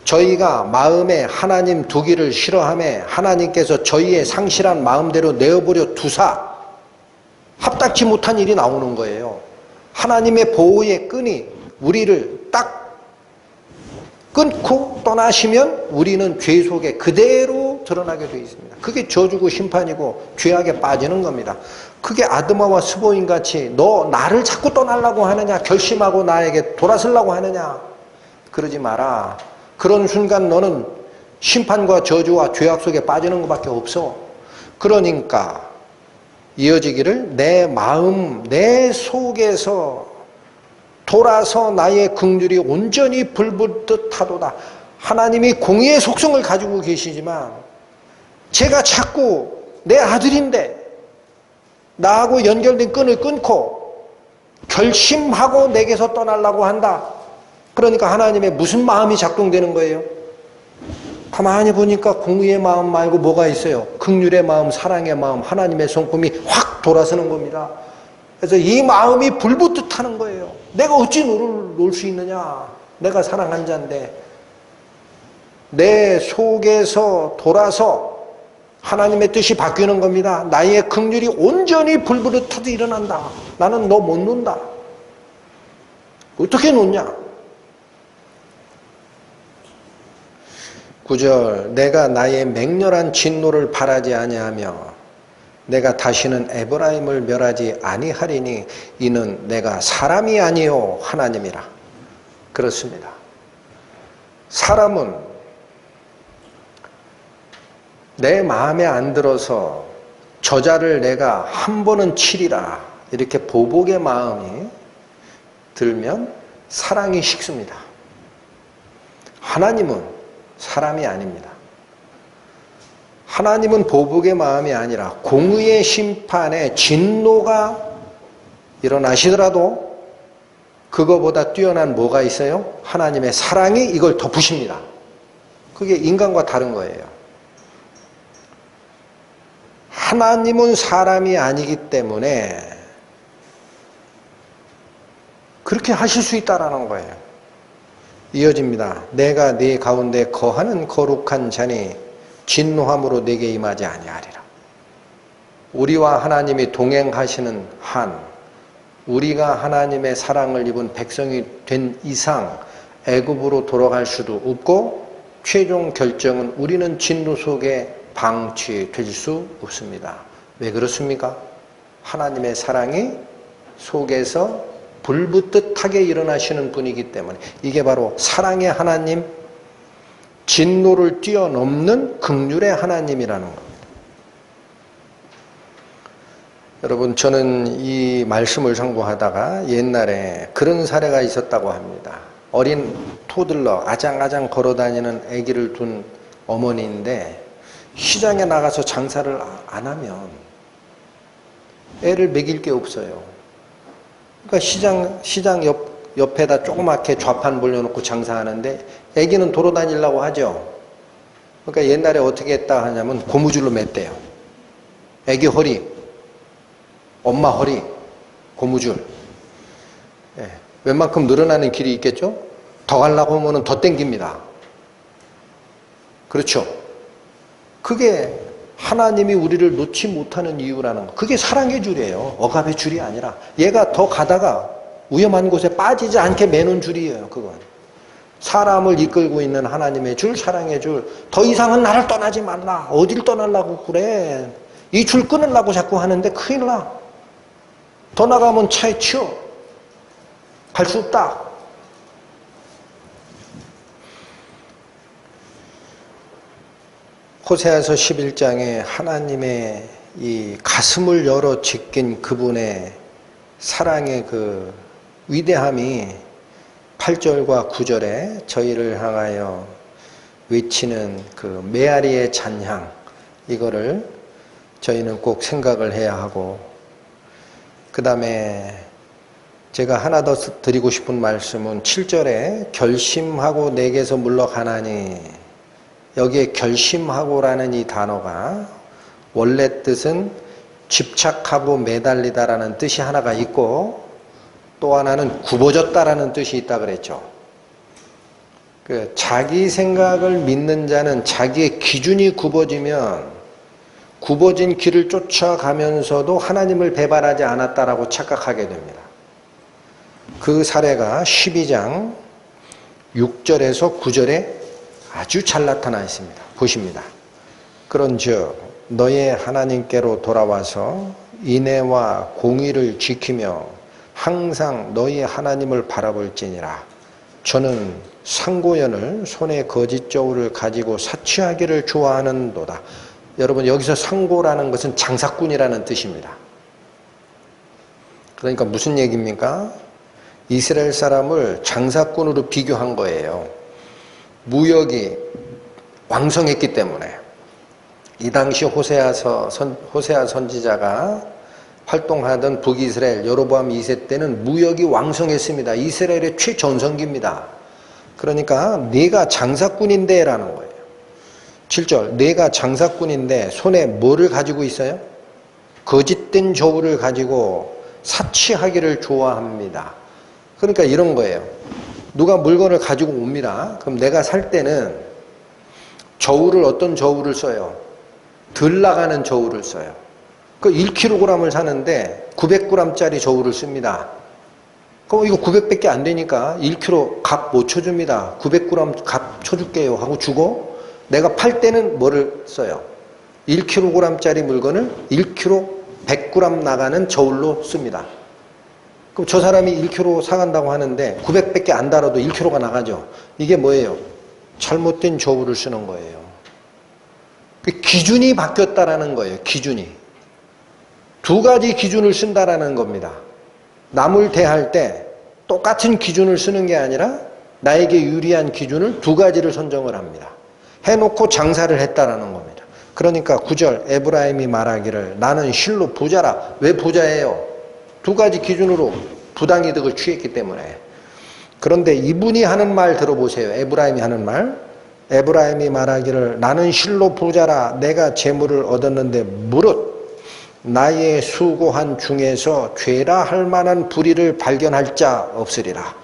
저희가 마음에 하나님 두기를 싫어하며 하나님께서 저희의 상실한 마음대로 내어버려 두사 합당치 못한 일이 나오는 거예요. 하나님의 보호의 끈이 우리를 딱 끊고 떠나시면 우리는 죄 속에 그대로 드러나게 되어 있습니다. 그게 저주고 심판이고 죄악에 빠지는 겁니다. 그게 아드마와 스보임같이 너 나를 자꾸 떠나려고 하느냐, 결심하고 나에게 돌아서려고 하느냐, 그러지 마라. 그런 순간 너는 심판과 저주와 죄악 속에 빠지는 것밖에 없어. 그러니까 이어지기를 내 마음 내 속에서 돌아서 나의 긍휼이 온전히 불붙듯 하도다. 하나님이 공의의 속성을 가지고 계시지만 제가 자꾸 내 아들인데 나하고 연결된 끈을 끊고 결심하고 내게서 떠나려고 한다. 그러니까 하나님의 무슨 마음이 작동되는 거예요? 가만히 보니까 공의의 마음 말고 뭐가 있어요? 긍휼의 마음, 사랑의 마음, 하나님의 성품이 확 돌아서는 겁니다. 그래서 이 마음이 불붙듯 하는 거예요. 내가 어찌 너를 놓을 수 있느냐. 내가 사랑한 자인데. 내 속에서 돌아서 하나님의 뜻이 바뀌는 겁니다. 나의 긍휼이 온전히 불부르듯 일어난다. 나는 너 못 놓는다. 어떻게 놓냐? 9절 내가 나의 맹렬한 진노를 바라지 아니하며 내가 다시는 에브라임을 멸하지 아니하리니 이는 내가 사람이 아니요 하나님이라. 그렇습니다. 사람은 내 마음에 안 들어서 저자를 내가 한 번은 치리라 이렇게 보복의 마음이 들면 사랑이 식습니다. 하나님은 사람이 아닙니다. 하나님은 보복의 마음이 아니라 공의의 심판에 진노가 일어나시더라도 그거보다 뛰어난 뭐가 있어요? 하나님의 사랑이 이걸 덮으십니다. 그게 인간과 다른 거예요. 하나님은 사람이 아니기 때문에 그렇게 하실 수 있다라는 거예요. 이어집니다. 내가 네 가운데 거하는 거룩한 자니 진노함으로 내게 임하지 아니하리라. 우리와 하나님이 동행하시는 한 우리가 하나님의 사랑을 입은 백성이 된 이상 애굽으로 돌아갈 수도 없고 최종 결정은 우리는 진노 속에 방치될 수 없습니다. 왜 그렇습니까? 하나님의 사랑이 속에서 불붙듯하게 일어나시는 분이기 때문에 이게 바로 사랑의 하나님, 진노를 뛰어넘는 긍휼의 하나님이라는 겁니다. 여러분, 저는 이 말씀을 상고하다가 옛날에 그런 사례가 있었다고 합니다. 어린 토들러 아장아장 걸어다니는 아기를 둔 어머니인데 시장에 나가서 장사를 안 하면 애를 먹일 게 없어요. 그러니까 시장 옆에다 조그맣게 좌판 벌려놓고 장사하는데 아기는 돌아다니려고 하죠. 그러니까 옛날에 어떻게 했다 하냐면 고무줄로 맸대요. 아기 허리, 엄마 허리, 고무줄. 예, 웬만큼 늘어나는 길이 있겠죠? 더 가려고 하면 더 땡깁니다. 그렇죠? 그게 하나님이 우리를 놓지 못하는 이유라는 거. 그게 사랑의 줄이에요. 억압의 줄이 아니라. 얘가 더 가다가 위험한 곳에 빠지지 않게 매는 줄이에요. 그건. 사람을 이끌고 있는 하나님의 줄, 사랑의 줄. 더 이상은 나를 떠나지 말라. 어딜 떠나려고 그래. 이 줄 끊으려고 자꾸 하는데 큰일 나. 더 나가면 차에 치여. 갈 수 없다. 호세아서 11장에 하나님의 이 가슴을 열어 지킨 그분의 사랑의 그 위대함이 8절과 9절에 저희를 향하여 외치는 그 메아리의 잔향, 이거를 저희는 꼭 생각을 해야 하고, 그 다음에 제가 하나 더 드리고 싶은 말씀은 7절에 결심하고 내게서 물러가나니, 여기에 결심하고라는 이 단어가 원래 뜻은 집착하고 매달리다라는 뜻이 하나가 있고, 또 하나는 굽어졌다라는 뜻이 있다 그랬죠. 자기 생각을 믿는 자는 자기의 기준이 굽어지면 굽어진 길을 쫓아가면서도 하나님을 배반하지 않았다라고 착각하게 됩니다. 그 사례가 12장 6절에서 9절에 아주 잘 나타나 있습니다. 보십니다. 그런즉 너의 하나님께로 돌아와서 인애와 공의를 지키며 항상 너희 하나님을 바라볼지니라. 저는 상고연을 손에 거짓 저울을 가지고 사치하기를 좋아하는도다. 여러분, 여기서 상고라는 것은 장사꾼이라는 뜻입니다. 그러니까 무슨 얘기입니까? 이스라엘 사람을 장사꾼으로 비교한 거예요. 무역이 왕성했기 때문에. 이 당시 호세아 선지자가 활동하던 북이스라엘 여로보암 2세 때는 무역이 왕성했습니다. 이스라엘의 최전성기입니다. 그러니까 네가 장사꾼인데 라는 거예요. 7절, 네가 장사꾼인데 손에 뭐를 가지고 있어요? 거짓된 저울을 가지고 사치하기를 좋아합니다. 그러니까 이런 거예요. 누가 물건을 가지고 옵니다. 그럼 내가 살 때는 저울을, 어떤 저울을 써요? 덜 나가는 저울을 써요. 그 1kg을 사는데 900g짜리 저울을 씁니다. 그럼 이거 900밖에 안 되니까 1kg 값 못 쳐줍니다. 900g 값 쳐줄게요 하고 주고, 내가 팔 때는 뭐를 써요? 1kg짜리 물건을 1kg 100g 나가는 저울로 씁니다. 그럼 저 사람이 1kg 사간다고 하는데 900밖에 안 달아도 1kg가 나가죠. 이게 뭐예요? 잘못된 저울을 쓰는 거예요. 기준이 바뀌었다라는 거예요. 기준이. 두 가지 기준을 쓴다라는 겁니다. 남을 대할 때 똑같은 기준을 쓰는 게 아니라 나에게 유리한 기준을 두 가지를 선정을 합니다. 해놓고 장사를 했다라는 겁니다. 그러니까 9절, 에브라임이 말하기를 나는 실로 부자라. 왜 부자예요? 두 가지 기준으로 부당이득을 취했기 때문에. 그런데 이분이 하는 말 들어보세요. 에브라임이 하는 말. 에브라임이 말하기를 나는 실로 부자라. 내가 재물을 얻었는데 무릇 나의 수고한 중에서 죄라 할 만한 불의를 발견할 자 없으리라.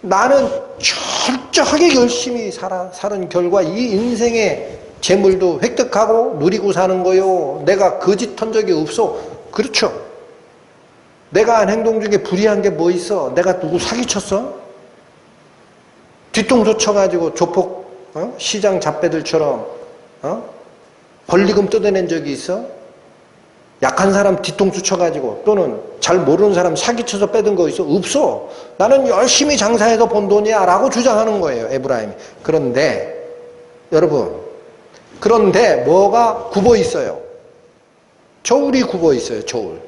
나는 철저하게 열심히 살은 결과 이 인생의 재물도 획득하고 누리고 사는 거요. 내가 거짓한 적이 없어. 그렇죠. 내가 한 행동 중에 불의한 게 뭐 있어? 내가 누구 사기쳤어? 뒤통수 쳐가지고 조폭 시장 잡배들처럼 권리금 뜯어낸 적이 있어? 약한 사람 뒤통수 쳐가지고 또는 잘 모르는 사람 사기쳐서 뺏은 거 있어? 없어. 나는 열심히 장사해서 번 돈이야 라고 주장하는 거예요, 에브라임이. 그런데 여러분, 그런데 뭐가 굽어 있어요? 저울이 굽어 있어요. 저울.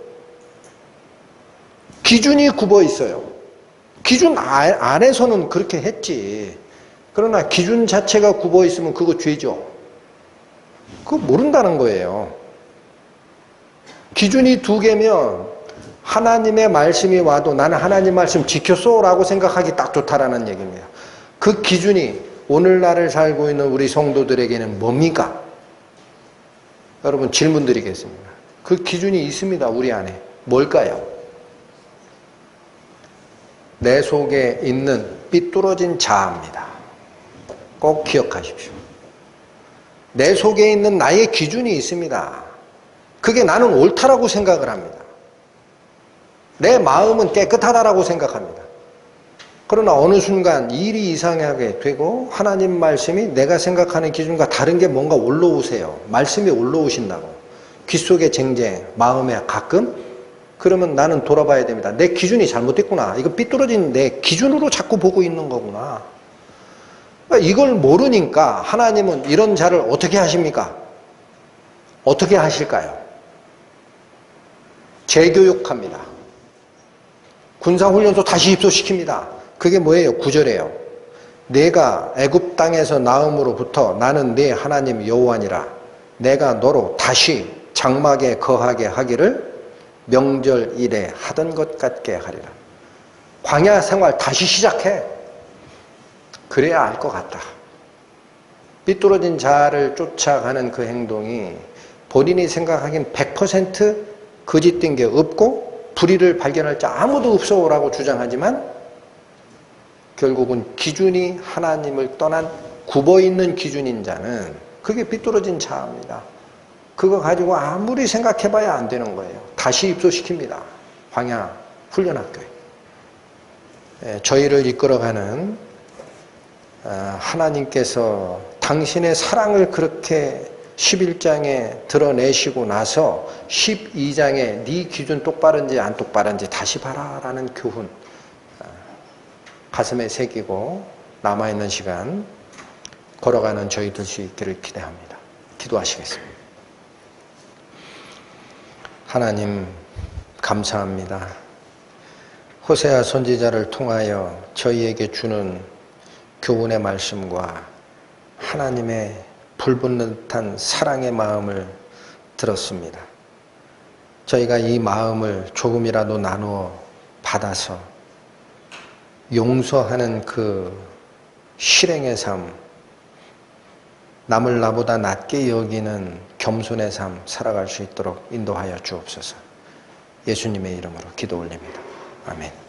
기준이 굽어 있어요. 기준 안에서는 그렇게 했지. 그러나 기준 자체가 굽어 있으면 그거 죄죠. 그거 모른다는 거예요. 기준이 두 개면 하나님의 말씀이 와도 나는 하나님 말씀 지켰어 라고 생각하기 딱 좋다라는 얘기입니다. 그 기준이 오늘날을 살고 있는 우리 성도들에게는 뭡니까? 여러분 질문 드리겠습니다. 그 기준이 있습니다. 우리 안에. 뭘까요? 내 속에 있는 삐뚤어진 자아입니다. 꼭 기억하십시오. 내 속에 있는 나의 기준이 있습니다. 그게 나는 옳다라고 생각을 합니다. 내 마음은 깨끗하다라고 생각합니다. 그러나 어느 순간 일이 이상하게 되고 하나님 말씀이 내가 생각하는 기준과 다른 게 뭔가 올라오세요. 말씀이 올라오신다고. 귀 속에 쟁쟁, 마음에 가끔 그러면 나는 돌아봐야 됩니다. 내 기준이 잘못됐구나. 이거 삐뚤어진 내 기준으로 자꾸 보고 있는 거구나. 이걸 모르니까 하나님은 이런 자를 어떻게 하십니까? 어떻게 하실까요? 재교육합니다. 군사훈련소 다시 입소시킵니다. 그게 뭐예요? 9절이에요. 내가 애굽 땅에서 나음으로부터 나는 네 하나님 여호와니라. 내가 너로 다시 장막에 거하게 하기를 명절일에 하던 것 같게 하리라. 광야 생활 다시 시작해. 그래야 알 것 같다. 삐뚤어진 자를 쫓아가는 그 행동이 본인이 생각하기엔 100% 거짓된 게 없고 불의를 발견할 자 아무도 없어라고 주장하지만 결국은 기준이 하나님을 떠난 굽어있는 기준인 자는 그게 삐뚤어진 자입니다. 그거 가지고 아무리 생각해봐야 안 되는 거예요. 다시 입소시킵니다. 광야 훈련학교에. 저희를 이끌어가는 하나님께서 당신의 사랑을 그렇게 11장에 드러내시고 나서 12장에 네 기준 똑바른지 안 똑바른지 다시 봐라라는 교훈 가슴에 새기고 남아있는 시간 걸어가는 저희 될 수 있기를 기대합니다. 기도하시겠습니다. 하나님 감사합니다. 호세아 선지자를 통하여 저희에게 주는 교훈의 말씀과 하나님의 불붙는 듯한 사랑의 마음을 들었습니다. 저희가 이 마음을 조금이라도 나누어 받아서 용서하는 그 실행의 삶, 남을 나보다 낮게 여기는 겸손의 삶 살아갈 수 있도록 인도하여 주옵소서. 예수님의 이름으로 기도 올립니다. 아멘.